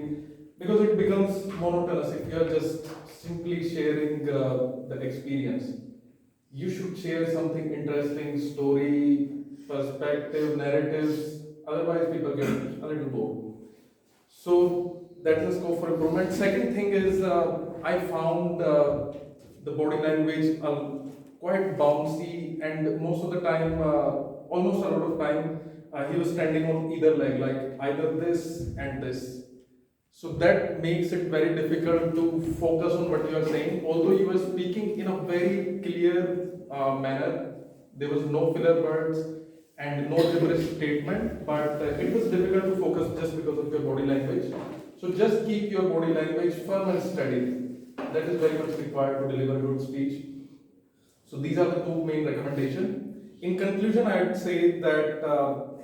because it becomes monotonous if you are just simply sharing the experience. You should share something interesting, story, perspective, narratives, otherwise people get a little bored. So that's the scope for improvement. Second thing is I found the body language quite bouncy, and most of the time, almost a lot of time, he was standing on either leg, like either this and this. So that makes it very difficult to focus on what you are saying. Although you were speaking in a very clear manner, there was no filler words and no gibberish statement, but it was difficult to focus just because of your body language. So just keep your body language firm and steady. That is very much required to deliver a good speech. So these are the two main recommendations. In conclusion, I would say that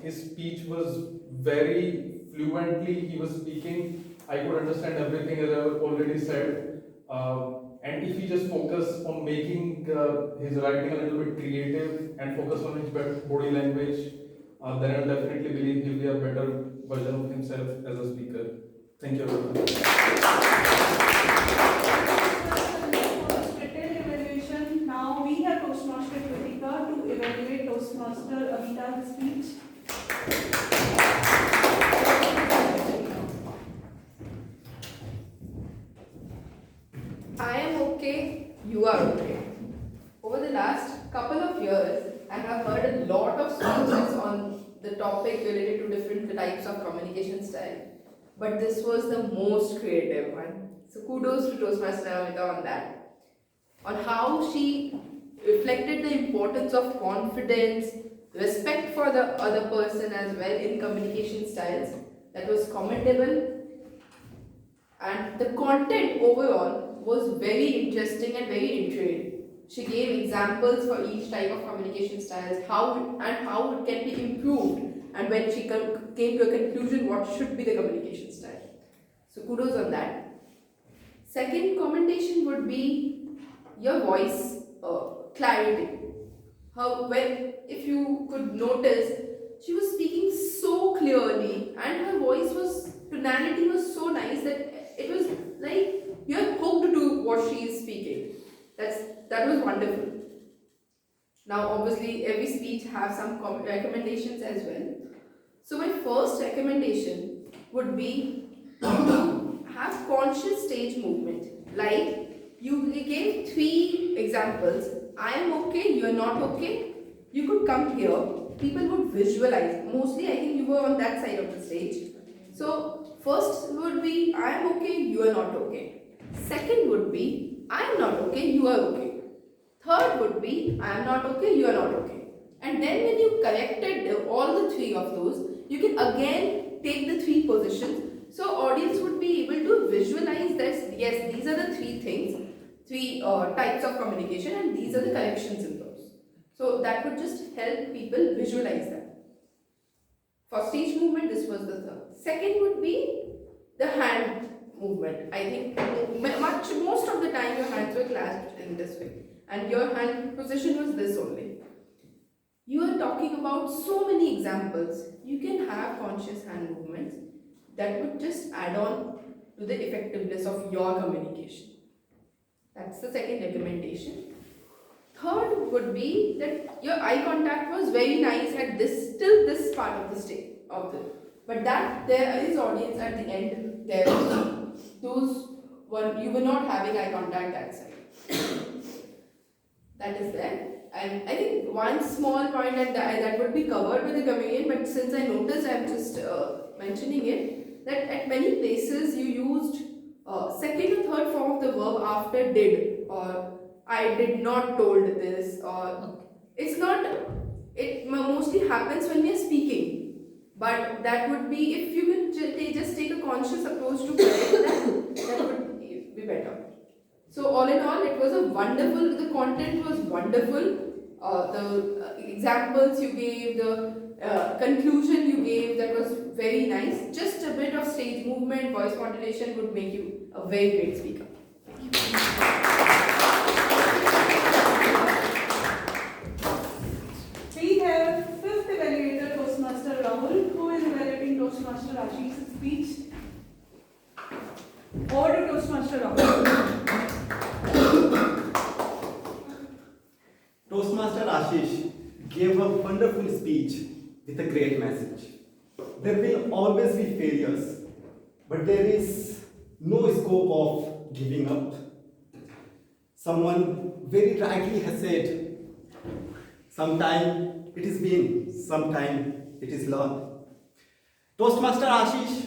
his speech was very fluently, he was speaking. I could understand everything as I already said. And if he just focus on making his writing a little bit creative and focus on his body language, then I definitely believe he'll be a better version of himself as a speaker. Thank you everyone. Written evaluation. Now we have Toastmaster Kritika to evaluate Toastmaster Amita's speech. I am okay, you are okay. Over the last couple of years, I have heard a lot of speeches on the topic related to different types of communication style. But this was the most creative one. So kudos to Toastmaster Amita on that. On how she reflected the importance of confidence, respect for the other person as well in communication styles. that was commendable, and the content overall was very interesting and very intriguing. She gave examples for each type of communication styles, how it can be improved, and when she came to a conclusion what should be the communication style. So kudos on that. Second commendation would be your voice clarity. If you could notice, she was speaking so clearly, and her tonality was so nice that it was like you're hooked to what she is speaking. That was wonderful. Now, obviously, every speech has some recommendations as well. So, my first recommendation would be to have conscious stage movement. Like you gave 3 examples. I am okay, you are not okay. You could come here. People would visualize. Mostly, I think you were on that side of the stage. So, first would be I am okay, you are not okay. Second would be I am not okay, you are okay. Third would be I am not okay, you are not okay. And then when you corrected all the 3 of those, you can again take the 3 positions. So audience would be able to visualize that yes, these are the 3 things, 3 types of communication, and these are the corrections in those. So that would just help people visualize that. For stage movement, this was the third. Second would be the hand movement. I think most of the time your hands were clasped in this way, and your hand position was this only. You are talking about so many examples. You can have conscious hand movements that would just add on to the effectiveness of your communication. That's the second recommendation. Third would be that your eye contact was very nice at till this part of the stage but that there is audience at the end. You were not having eye contact that side. That is there. And I think one small point that would be covered with the comedian, but since I noticed, I'm just mentioning it, that at many places you used second or third form of the verb after did, or I did not told this, or it's not, it mostly happens when we are speaking. But that would be, if you can just take a conscious approach to correct that would be better. So all in all, it was the content was wonderful. The examples you gave, the conclusion you gave, that was very nice. Just a bit of stage movement, voice modulation would make you a very great speaker. We have 5th evaluator Toastmaster Rahul, who is evaluating Toastmaster Ashish's speech. Order Toastmaster Rahul. Toastmaster Ashish gave a wonderful speech with a great message. There will always be failures, but there is no scope of giving up. Someone very rightly has said, sometime it is been, sometime it is learned. Toastmaster Ashish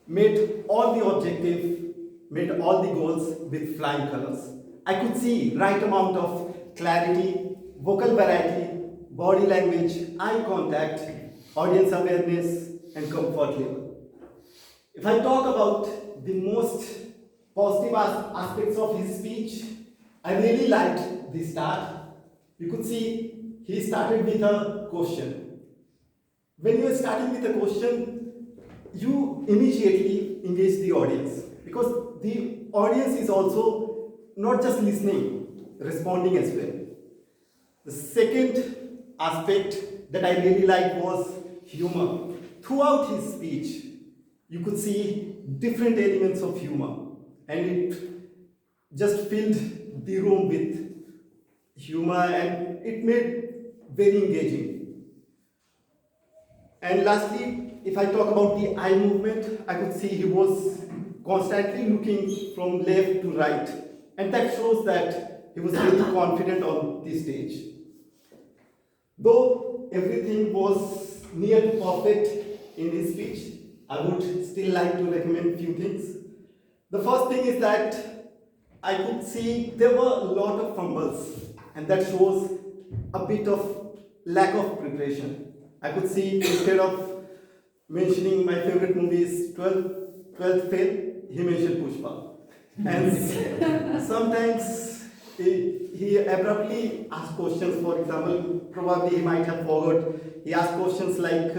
made all the objectives, made all the goals with flying colors. I could see right amount of clarity, vocal variety, body language, eye contact, audience awareness, and comfort level. If I talk about the most positive aspects of his speech, I really liked the start. You could see he started with a question. When you are starting with a question, you immediately engage the audience, because the audience is also not just listening, responding as well. The second aspect that I really liked was humor. Throughout his speech, you could see different elements of humor, and it just filled the room with humor, and it made very engaging. And lastly, if I talk about the eye movement, I could see he was constantly looking from left to right, and that shows that he was really confident on the stage. Though everything was near to perfect in his speech, I would still like to recommend a few things. The first thing is that I could see there were a lot of fumbles, and that shows a bit of lack of preparation. I could see instead of mentioning my favorite movie is 12th Fail, he mentioned Pushpa. And sometimes he abruptly asks questions, for example, probably he might have forgot. He asked questions like,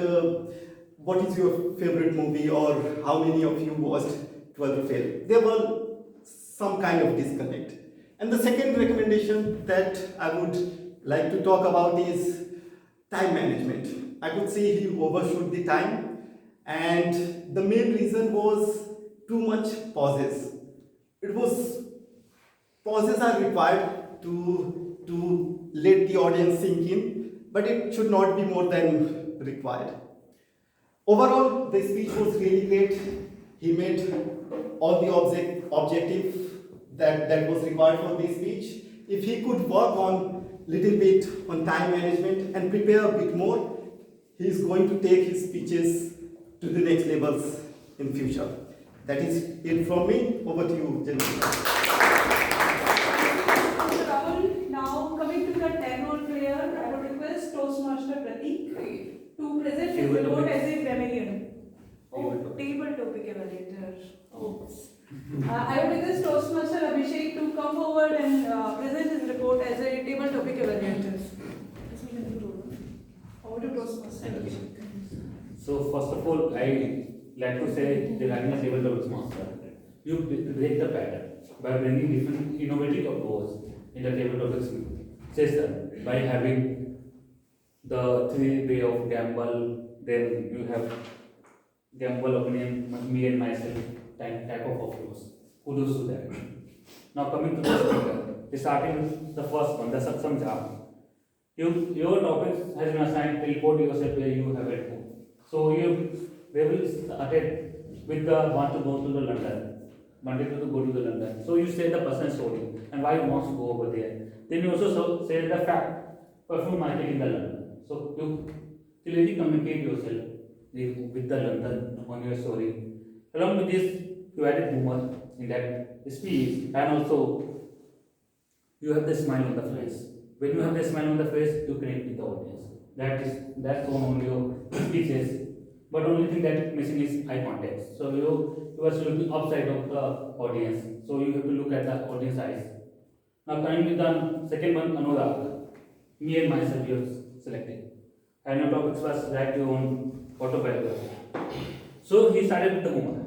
what is your favorite movie, or how many of you watched 12th Fail? There was some kind of disconnect. And the second recommendation that I would like to talk about is time management. I could see he overshoot the time, and the main reason was too much pauses. It was pauses are required to let the audience sink in, but it should not be more than required. Overall, the speech was really great. He made all the objective that was required for this speech. If he could work on little bit on time management and prepare a bit more, he is going to take his speeches to the next levels in future. That is it from me. Over to you, gentlemen. Rahul, now coming to the 10-role player, I would request Toastmaster Pratik to present his report as a grammarian. Oh, table topic evaluator. Oops. I would request Toastmaster Abhishek to come forward and present his report as a table topic evaluator. Over to Toastmaster Abhishek. So first of all, I like to say regarding the table topics master, you break the pattern by bringing different innovative approach in the table topics session by having the 3 way of gamble, then you have gamble opinion, me and myself type of approach. Kudos to that. Now coming to the speaker, starting with the first one, the Saksam Jha. Your topic has been assigned to report yourself where you have at home. So they will started with the want to go to the London, wanted to go to the London. So you say the person's story and why he wants to go over there. Then you also say the fact, perfume market in the London. So you clearly communicate yourself with the London on your story. Along with this, you added humor in that speech, and also you have the smile on the face. When you have the smile on the face, you connect with the audience. That's shown on your speeches. But only thing that missing is eye contact. So you are looking upside of the audience. So you have to look at the audience eyes. Now coming with the second one, Anurag. Me and myself you have selected. And your topics was write your own autobiography. So he started with the humor.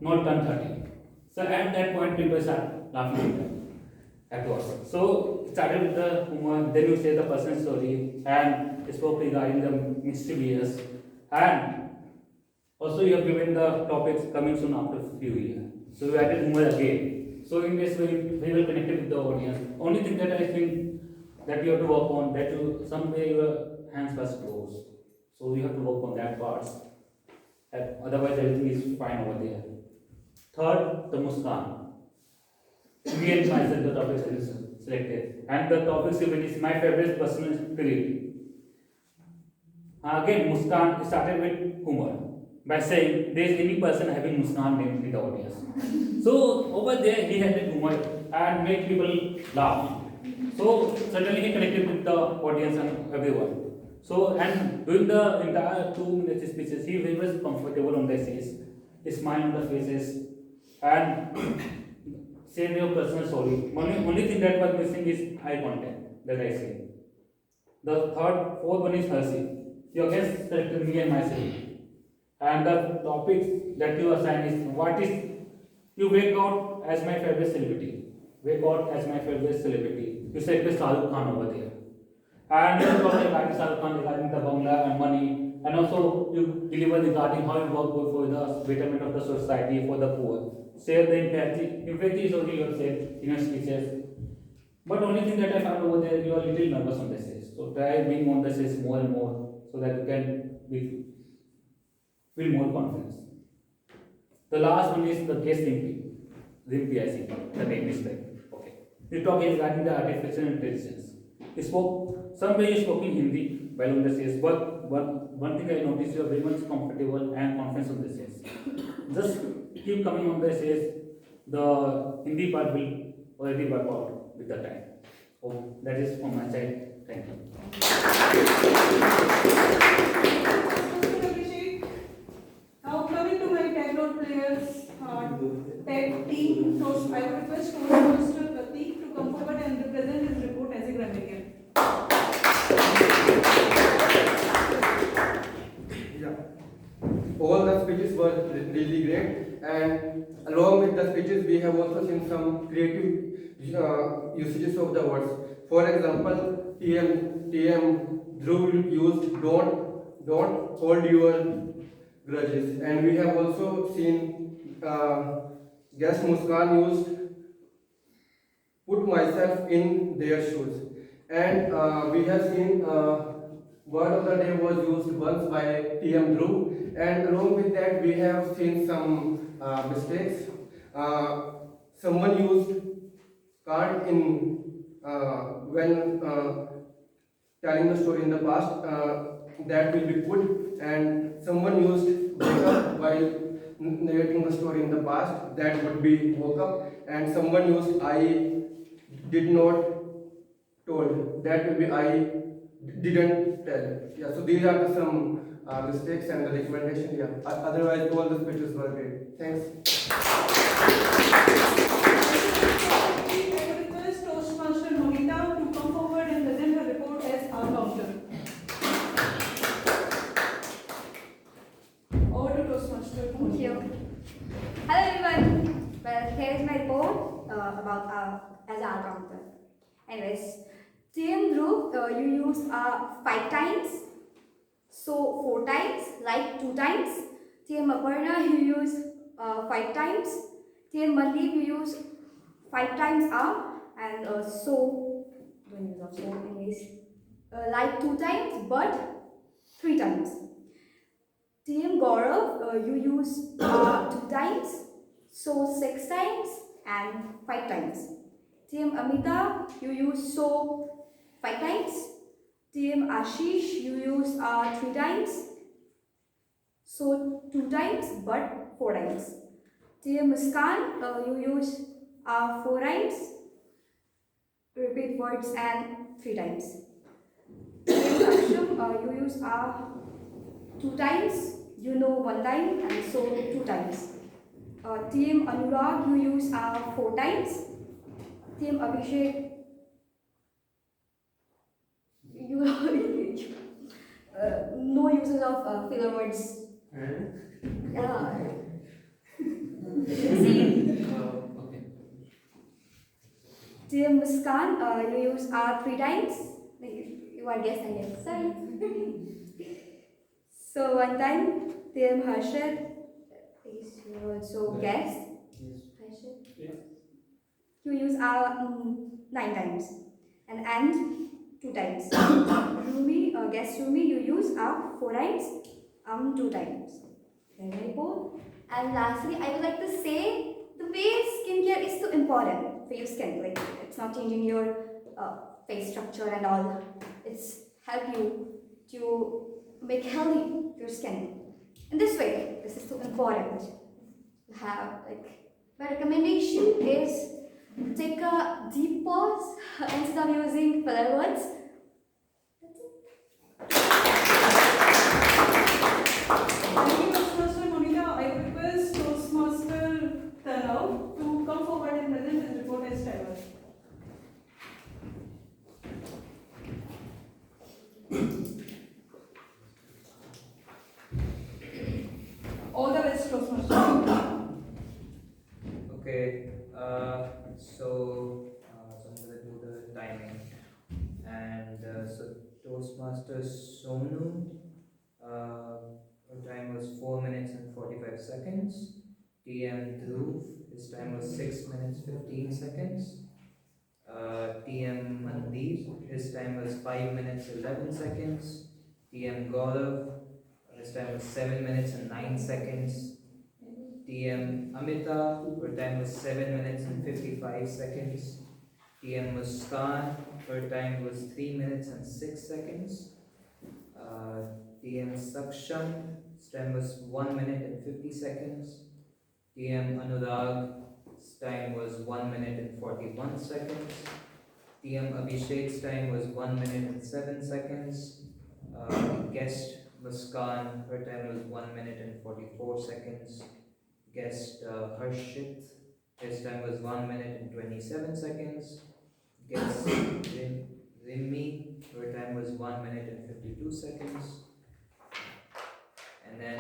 Not done 30. So at that point people start laughing at us. So it started with the humor, then you say the person's story and spoke regarding the mischievous, and also you have given the topics coming soon after a few years. So you added humor again. So in this way we will connect with the audience. Only thing that I think that you have to work on, that you somewhere your hands must close. So you have to work on that part. Otherwise everything is fine over there. Third, the Muskan. Me and myself, the topics is selected. And the topics given is my favorite personal spirit. Again, Muskan started with humor by saying there is any person having Muskan name in the audience. So over there he had a humor and made people laugh. So suddenly he connected with the audience and everyone. So and during the entire 2 minutes speeches, he was comfortable on the stage, smile on the faces, and say your personal story. Only thing that was missing is eye contact that I say. The fourth one is Hershey. You again selected me and myself. And the topic that you assign is what is you wake out as my favorite celebrity. Wake out as my favorite celebrity. You selected Shah Rukh Khan over there. And you talk regarding Shah Rukh Khan, regarding the Bangla and money. And also you deliver regarding how you work for the betterment of the society, for the poor. Share the empathy is only you said in your speeches. But only thing that I found over there, you are a little nervous on the stage. So try being on the stage more and more so that you can feel more confidence. The last one is the guest thinking. Rimpi, I think. The name is right. Okay. You talk regarding the artificial intelligence. You spoke, somewhere you spoke in Hindi while on the stage, but one thing I noticed, you are very much comfortable and confident on the stage. Just keep coming on the stage, the Hindi part will already work out with the time. Oh, that is from my side. Thank you. team Toast. I would request Toastmaster Pratik to come forward and present his report as a grammarian. Yeah. All the speeches were really great, and along with the speeches, we have also seen some creative usages of the words. For example, TM Dhruv used don't hold your grudges, and we have also seen guest Muskan used put myself in their shoes, and we have seen word of the day was used once by TM Dhruv, and along with that we have seen some mistakes. Someone used can't in when telling the story in the past, that will be put, and someone used wake up while narrating the story in the past, that would be woke up, and someone used I did not told, that will be I didn't tell. Yeah, so these are the some mistakes and the recommendation. Yeah, otherwise all the speeches were great. Thanks. I would request Toastmaster Monita to come forward and present her report as our counter. Over to Toastmaster. Thank you. Hello everyone. Well, here is my report about as our counter. Anyways, TM group you use 5 times, so 4 times, like 2 times. TM Aparna you use 5 times. TM Mandeep you use 5 times and so don't use of so anyways like 2 times but 3 times. TM Gaurav you use 2 times, so 6 times and 5 times. TM Amita you use so 5 times. TM Ashish you use 3 times, so 2 times but 4 times. TM Muskan you use 4 times, repeat words and 3 times. TM Saksham you use 2 times, you know 1 time and so 2 times. TM Anurag you use 4 times. TM Abhishek you no uses of filler words. Yeah. Okay. TM Muskan you use 3 times. You are guessed, I guess. Sorry. So 1 time. TM Harshad is also guessed. Harshad. You use 9 times. And 2 times. Rumi, guess Rumi, you use 4 times, 2 times. Very cool. And lastly, I would like to say the way skincare is so important for your skin. Like it's not changing your face structure and all. It's help you to make healthy your skin. In this way, this is so important. To have my recommendation is take a deep pause instead of using filler words. Thank you, Toastmaster Monita. I request Toastmaster Tanau to come forward and present his report as driver. All the best, Toastmaster. Okay, so I'm gonna do the timing, and so Toastmaster Sonu, her time was 4 minutes and 45 seconds. TM Dhruv, his time was 6 minutes 15 seconds. TM Mandeep, his time was 5 minutes 11 seconds. TM Gaurav, his time was 7 minutes and 9 seconds. TM Amita, her time was 7 minutes and 55 seconds. TM Muskan, her time was 3 minutes and 6 seconds. TM Saksham, his time was 1 minute and 50 seconds. TM Anurag, his time was 1 minute and 41 seconds. TM Abhishek's time was 1 minute and 7 seconds. Guest Muskan, her time was 1 minute and 44 seconds. Guest Harshit, his time was 1 minute and 27 seconds. Guest Rimmi, her time was 1 minute and 52 seconds. And then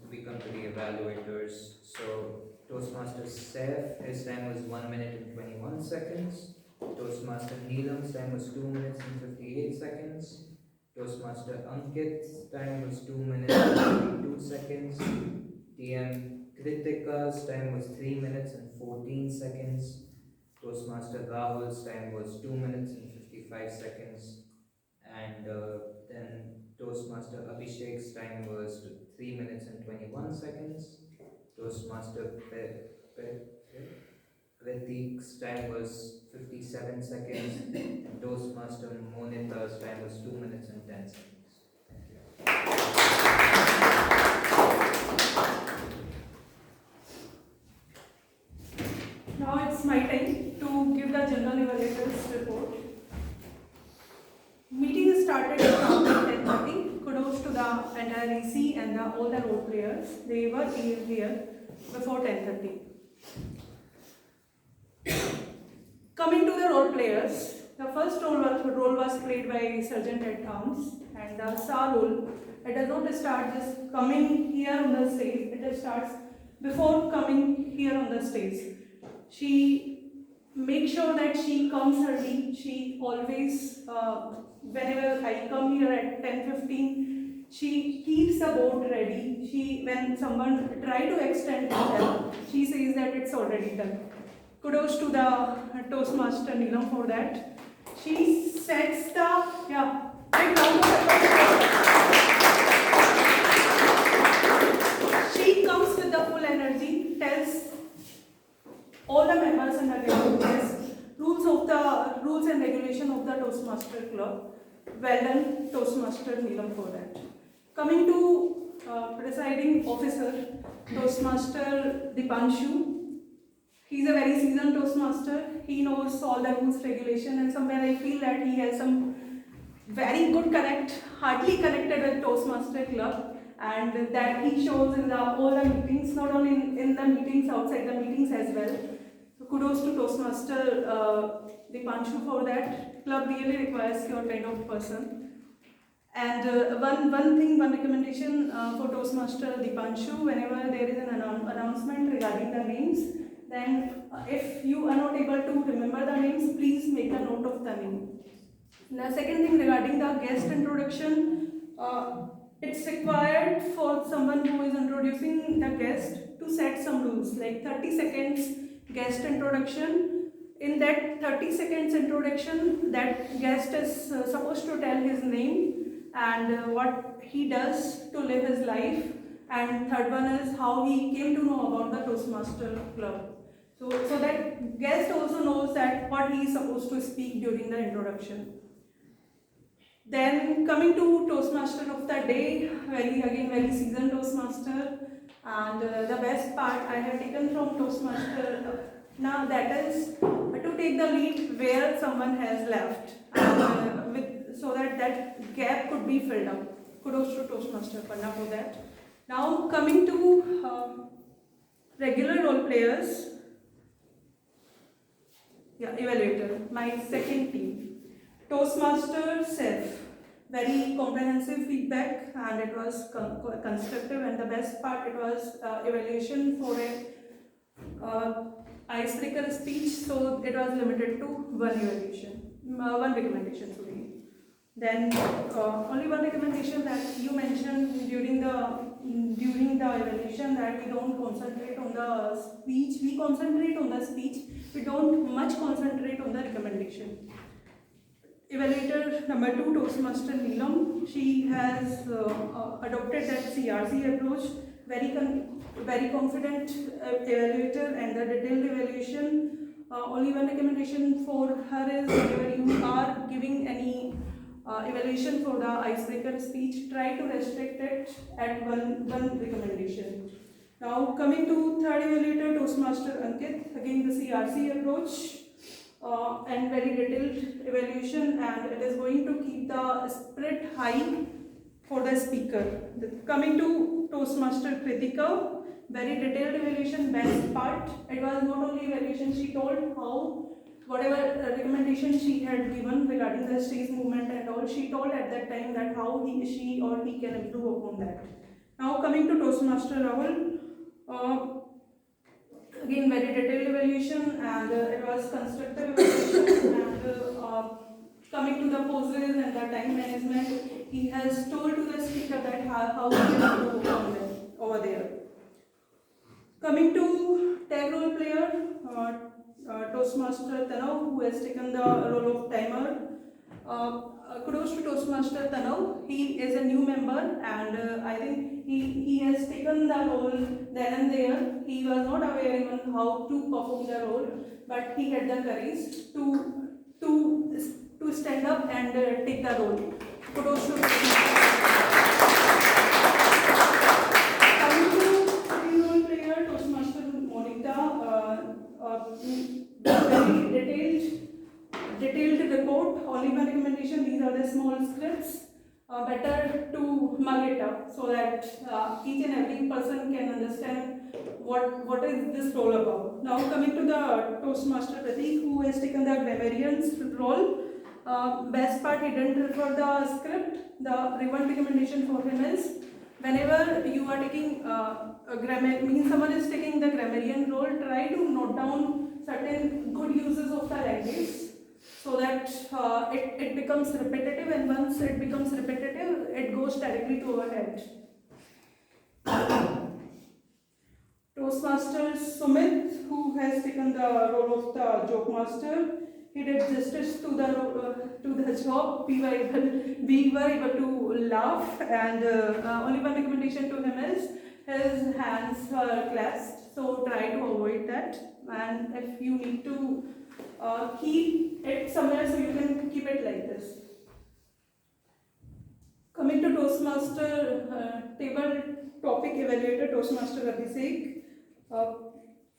we come to the evaluators. So Toastmaster Saif, his time was 1 minute and 21 seconds. Toastmaster Neelam's time was 2 minutes and 58 seconds. Toastmaster Ankit's time was 2 minutes and 52 seconds. TM Kritika's time was 3 minutes and 14 seconds. Toastmaster Rahul's time was 2 minutes and 55 seconds. And then Toastmaster Abhishek's time was 3 minutes and 21 seconds. Toastmaster Pratik's time was 57 seconds. And Toastmaster Monita's time was 2 minutes and 10 seconds. Now it's my time to give the general evaluators report. Meeting started around 10:30. Kudos to the entire EC and all the role players. They were here before 10:30. Coming to the role players, the first role was played by Sergeant at Arms, and the SAR role, it does not start just coming here on the stage, it starts before coming here on the stage. She makes sure that she comes early. She always, whenever I come here at 10:15, she keeps the board ready. When someone try to extend herself, she says that it's already done. Kudos to the Toastmaster Neelam for that. She sets the, big round of applause. She comes with the full energy, tells all the members and the rules and regulation of the Toastmaster Club. Well done, Toastmaster Neelam, for that. Coming to presiding officer, Toastmaster Dipanshu. He's a very seasoned Toastmaster. He knows all the rules, regulation, and somewhere I feel that he has some very good heartily connected with Toastmaster Club, and that he shows in all the meetings, not only in the meetings, outside the meetings as well. So kudos to Toastmaster Dipanshu for that. Club really requires your kind of person. And one recommendation for Toastmaster Dipanshu, whenever there is an announcement regarding the names, then if you are not able to remember the names, please make a note of the name. The second thing regarding the guest introduction, it's required for someone who is introducing the guest to set some rules, like 30 seconds guest introduction. In that 30 seconds introduction, that guest is supposed to tell his name and what he does to live his life. And third one is how he came to know about the Toastmaster Club. So that guest also knows that what he is supposed to speak during the introduction. Then coming to Toastmaster of the day, very seasoned Toastmaster, and the best part I have taken from Toastmaster, now that is to take the lead where someone has left, so that gap could be filled up. Kudos to Toastmaster Panna for that. Now coming to regular role players. Evaluator, my second team. Toastmaster Saif, very comprehensive feedback, and it was constructive, and the best part, it was evaluation for a icebreaker speech, so it was limited to one recommendation, sorry. Then only one recommendation that you mentioned during the evaluation, that we don't concentrate on the speech. We concentrate on the speech. We don't much concentrate on the recommendation. Evaluator number 2, Toastmaster Neelam. She has adopted that CRC approach. Very confident evaluator, and the detailed evaluation. Only one recommendation for her is, whenever you are giving any evaluation for the icebreaker speech, try to restrict it at one recommendation. Now coming to third evaluator, Toastmaster Ankit, again the CRC approach and very detailed evaluation, and it is going to keep the spirit high for the speaker. Coming to Toastmaster Kritika, very detailed evaluation. Best part, it was not only evaluation, she told how whatever recommendation she had given regarding the stage movement and all, she told at that time that how she or he can improve upon that. Now coming to Toastmaster Rahul, again very detailed evaluation, and it was constructive evaluation, and coming to the poses and the time management, he has told to the speaker that how he can improve upon them over there. Coming to tag role player, Toastmaster Tanav, who has taken the role of timer. Kudos to Toastmaster Tanav. He is a new member, and I think he has taken the role then and there. He was not aware even how to perform the role, but he had the courage to stand up and take the role. Kudos to coming to role player, Toastmaster Monica. Very detailed report. Only my recommendation, these are the small scripts. Better to mug it up so that each and every person can understand what is this role about. Now coming to the Toastmaster Pratik, who has taken the grammarian's role. Best part, he didn't refer the script. The one recommendation for him is, whenever you are taking someone is taking the grammarian role, try to note down certain good uses of the language so that it becomes repetitive, and once it becomes repetitive, it goes directly to our head. Toastmaster Sumit, who has taken the role of the joke master, he did justice to the job. We were able to laugh, and only one recommendation to him is his hands were clasped, so try to avoid that. And if you need to keep it somewhere, so you can keep it like this. Coming to Toastmaster table topic evaluator, Toastmaster Abhishek.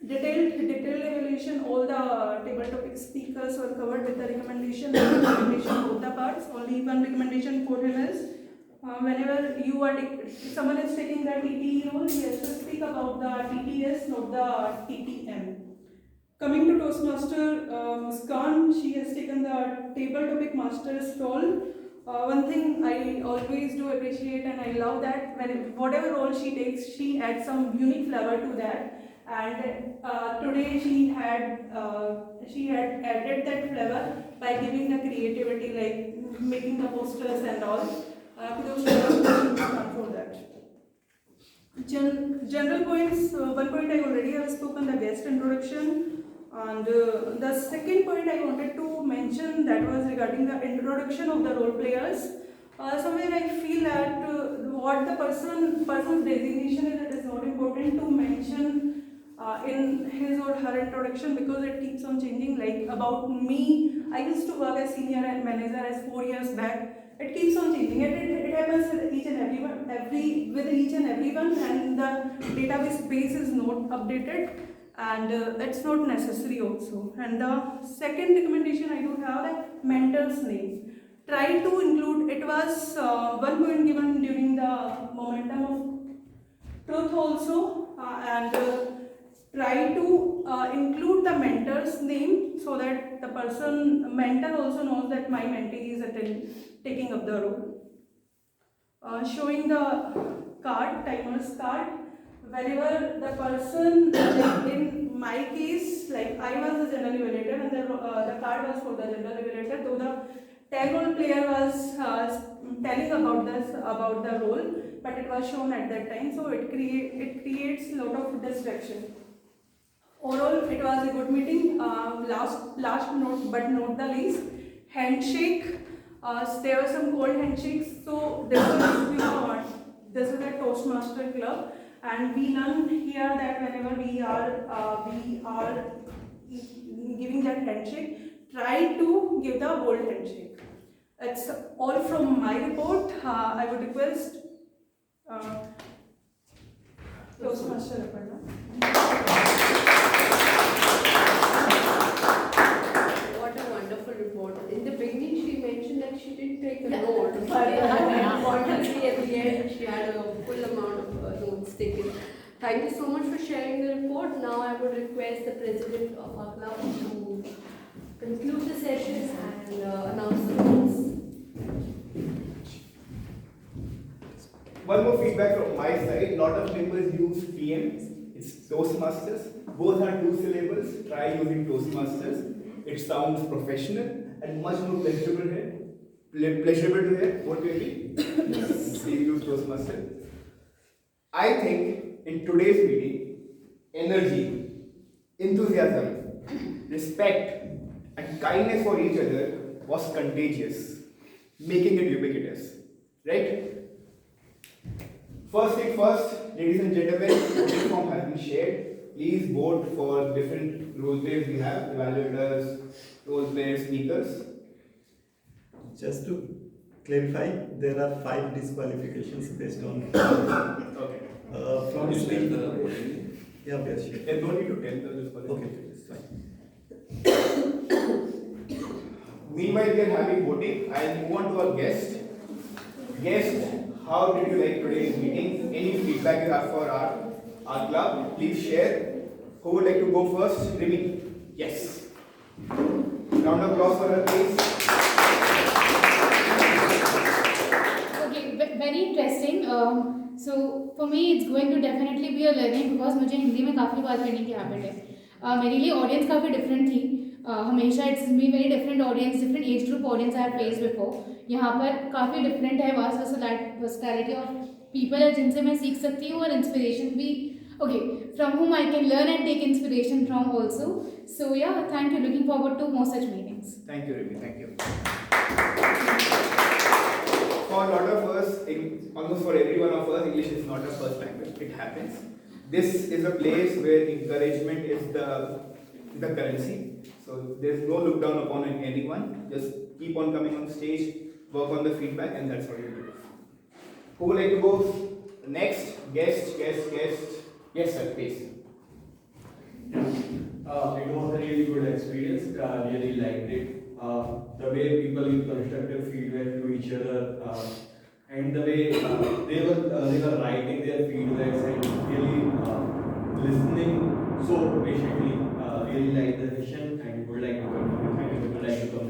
Detailed evaluation, all the table topic speakers were covered with the recommendation both the parts. Only one recommendation for him is, whenever you are someone is taking the TTE role, he has to speak about the TTS, not the TTM. Coming to Toastmaster Muskan, she has taken the table topic master's role. One thing I always do appreciate, and I love that whatever role she takes, she adds some unique flavor to that. And today she had added that flavor by giving the creativity, like making the posters and all. Kudos to her for that. General points. One point I already have spoken, the guest introduction, and the second point I wanted to mention, that was regarding the introduction of the role players. Somewhere I feel that what the person's designation is, it is not important to mention in his or her introduction, because it keeps on changing. Like about me, I used to work as senior manager as 4 years back. It keeps on changing. It happens with each and everyone, and the database base is not updated, and it's not necessary also. And the second recommendation I do have, like mentor's name. Try to include. It was 1 point given during the momentum of truth also, and try to include the mentor's name so that the mentor also knows that my mentee is taking up the role. Showing the card, timer's card, whenever the person, in my case, like I was the general evaluator, and the card was for the general evaluator, though the tag role player was telling about the role, but it was shown at that time, so it creates a lot of distraction. Overall, it was a good meeting. Last note, but not the least, handshake. There were some cold handshakes. So this is a Toastmaster club, and we learn here that whenever we are giving that handshake, try to give the bold handshake. It's all from my report. I would request Toastmaster Aparna. What a wonderful report. In the beginning, she mentioned that she didn't take a note, but unfortunately at the end, she had a full amount of notes taken. Thank you so much for sharing the report. Now I would request the president of our club to conclude the session and announce the rules. One more feedback from my side. Lot of members use PM. It's Toastmasters. Both are 2 syllables. Try using Toastmasters. It sounds professional and much more pleasurable here. Pleasurable to hear. What do you agree? Please use Toastmasters. I think in today's meeting, energy, enthusiasm, respect, and kindness for each other was contagious, making it ubiquitous. Right? First thing first, ladies and gentlemen, voting form has been shared. Please vote for different role players we have, evaluators, role players, speakers. Just to clarify, there are 5 disqualifications based on. Okay. From speech. Yeah, yes, sure. There's no need to tell the disqualifications. Okay, fine. Meanwhile, we are having voting. I'll move on to our guest. Guest, how did you like today's meeting? Any feedback you have for our club? Please share. Who would like to go first? Rimi. Yes. Round of applause for her, please. Okay, very interesting. So for me, it's going to definitely be a learning because मुझे हिंदी में काफ़ी बात करने की habit है. मेरे लिए audience काफ़ी डिफरेंट थी. हमेशा it's me very different audience, different age group audience I have faced before. यहाँ पर काफ़ी डिफरेंट है, वास्ट वर्सटैलिटी ऑफ पीपल है जिनसे मैं सीख सकती हूँ और इंस्पिरेशन भी. Okay, from whom I can learn and take inspiration from also. So yeah, thank you. Looking forward to more such meetings. Thank you, Rimi. Thank you. For a lot of us, almost for every one of us, English is not a first language. It happens. This is a place where encouragement is the currency. So there's no look down upon anyone. Just keep on coming on stage, work on the feedback, and that's what you do. Who would like to go next? Guest. Yes, sir, please. It was a really good experience. Really liked it. The way people give constructive feedback to each other, and the way they were writing their feedbacks and really listening so patiently. Really liked the session and would like to come.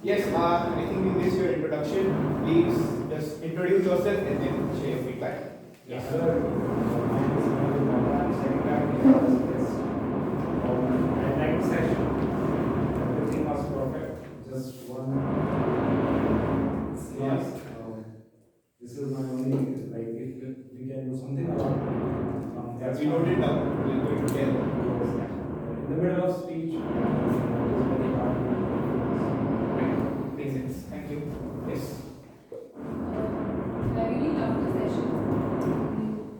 Yes, I think we missed your introduction. Please just introduce yourself and then share your feedback. Yes, sir. My name is Manoj. I'm second night session. Everything was perfect. Just one. Yes. This is my only, like, if we can do something about As we noted down, we're going to tell. in the middle of speech, it is very hard. Makes sense. Thank you. Yes. I really loved the session.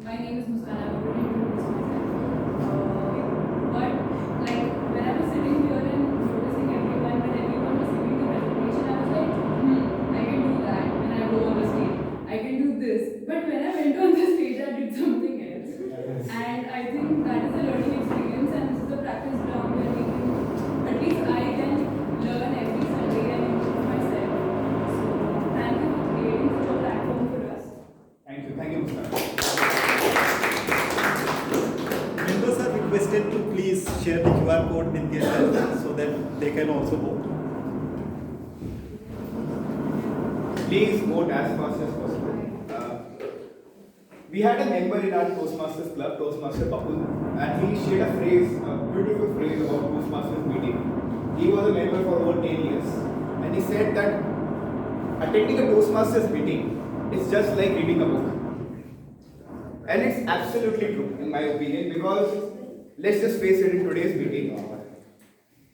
My name is Muskan. I already introduced myself. But like when I was sitting here and noticing everyone, when everyone was giving the presentation, I was like, I can do that when I go on the stage. I can do this. But when I went on the stage, I did something else. And I think that is a learning experience, and this is a practice ground where we can, at least I can learn every Sunday and improve myself. So thank you for creating such a platform for us. Thank you, Muskan. Members are requested to please share the QR code with their friends so that they can also vote. Please vote as fast as possible. We had a member in our Toastmasters club, Toastmaster Bakul, and he shared a phrase, a beautiful phrase about Toastmasters meeting. He was a member for over 10 years, and he said that attending a Toastmasters meeting is just like reading a book. And it's absolutely true, in my opinion, because let's just face it, in today's meeting,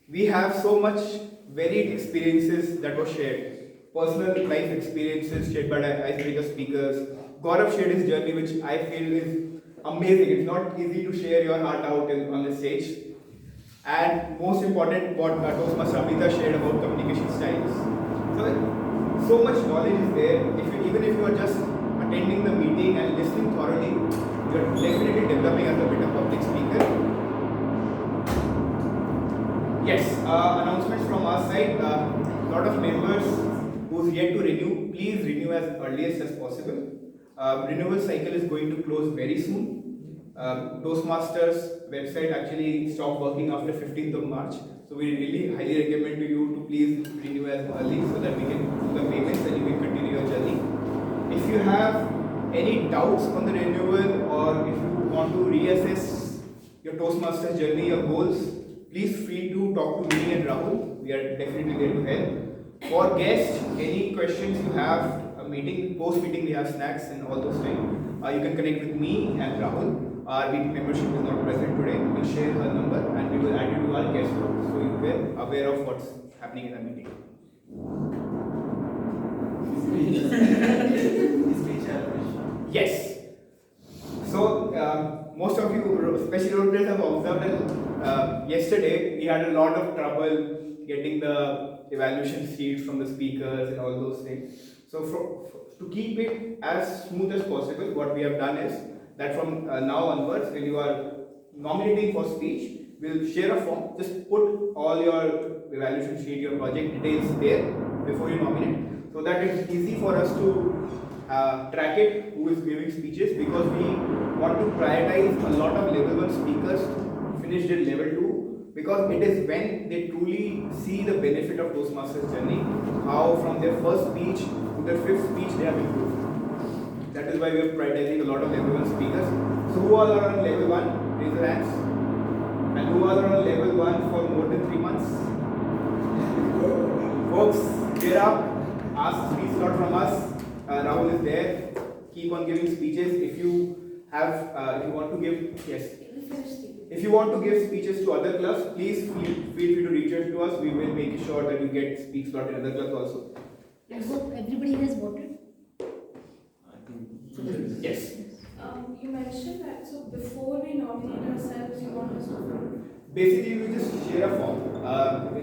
we have so much varied experiences that were shared. Personal life experiences shared by icebreaker speakers. Gaurav shared his journey, which I feel is amazing. It's not easy to share your heart out on the stage. And most important, what Toastmaster Amita shared about communication styles. So much knowledge is there. Even if you are just attending the meeting and listening thoroughly, you are definitely developing as a better public speaker. Yes, announcements from our side. Lot of members who's yet to renew, please renew as earliest as possible. renewal cycle is going to close very soon. Toastmasters website actually stopped working after 15th of March. So we really highly recommend to you to please renew as early so that we can do the payments and you can continue your journey. If you have any doubts on the renewal or if you want to reassess your Toastmasters journey or goals, please free to talk to me and Rahul. We are definitely there to help. For guests, any questions you have, a meeting, post-meeting we have snacks and all those things. You can connect with me and Rahul. Our VP membership is not present today. We will share her number and we will add you to our guest group so you are aware of what's happening in the meeting. Yes. So most of you, especially road players, have observed that yesterday we had a lot of trouble getting the evaluation sheets from the speakers and all those things. So to keep it as smooth as possible, what we have done is that from now onwards, when you are nominating for speech, we'll share a form. Just put all your evaluation sheet, your project details there before you nominate, so that it's easy for us to track it who is giving speeches, because we want to prioritize a lot of level 1 speakers finished in level 2, because it is when they truly see the benefit of Toastmasters journey, how from their first speech to their 5th speech they have improved. That is why we are prioritizing a lot of level 1 speakers. So who all are on level 1? Raise your hands. And who all are on level 1 for more than 3 months? Folks, cheer up. Ask speech slot from us. Rahul is there. Keep on giving speeches. If you have, if you want to give, yes. If you want to give speeches to other clubs, please feel free to reach out to us. We will make sure that you get speech slot in other clubs also. I hope everybody has voted. Yes. You mentioned that, so before we nominate ourselves, you want us to vote? Basically, we just share a form.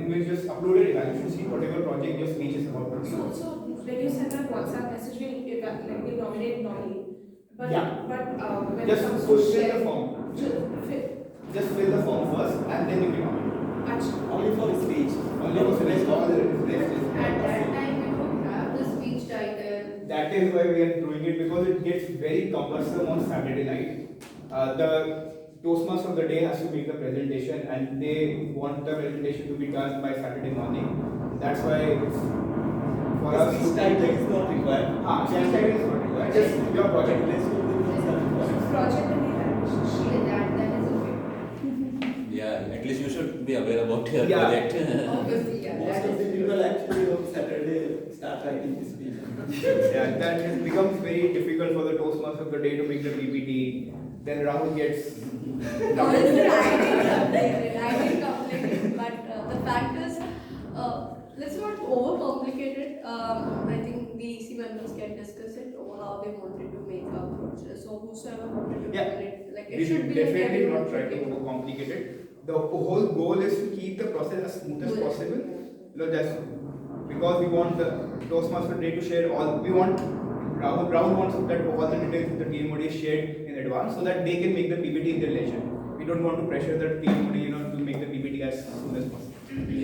We just upload an evaluation sheet, whatever project your speech is about. So when you send that WhatsApp message, we'll nominate nominee. But, Yeah. when Just it comes fill to the share, form. Just fill the form first and then you can nominate. Only for speech. Only for speech. All the rest is At that time, we don't have the speech title. That is why we are doing it, because it gets very cumbersome on Saturday night. The Toastmaster of the day has to make the presentation and they want the presentation to be done by Saturday morning. That's why it's for us. Speech title is not required. Speech title is not required. Just your project. project and evaluation. That is okay. Yeah, at least you should be aware about your Yeah. project. Obviously, yeah. Most of the people actually on Saturday start writing the speech. Yeah, that has becomes very difficult for the Toastmaster of the day to make the PPT. Then Rahul gets. Honestly, I didn't complain it, but the fact is, let's not overcomplicate it. I think the EC members can discuss it or how they wanted to make our approaches. So whosoever wanted to Yeah. it, like We it should should be like definitely everyone not try to should be- overcomplicate it. The whole goal is to keep the process as smooth as possible. You know, that's because we want the Toastmaster day to share all. We want Rahul wants that all the details of the TMOD is shared in advance so that they can make the PPT in their leisure. We don't want to pressure the TMOD, to make the PPT as soon as possible.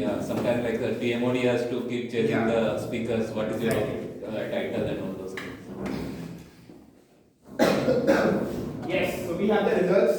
Yeah, sometimes like the TMOD has to keep changing the speakers, what is your title and all those things. Yes, so we have the results.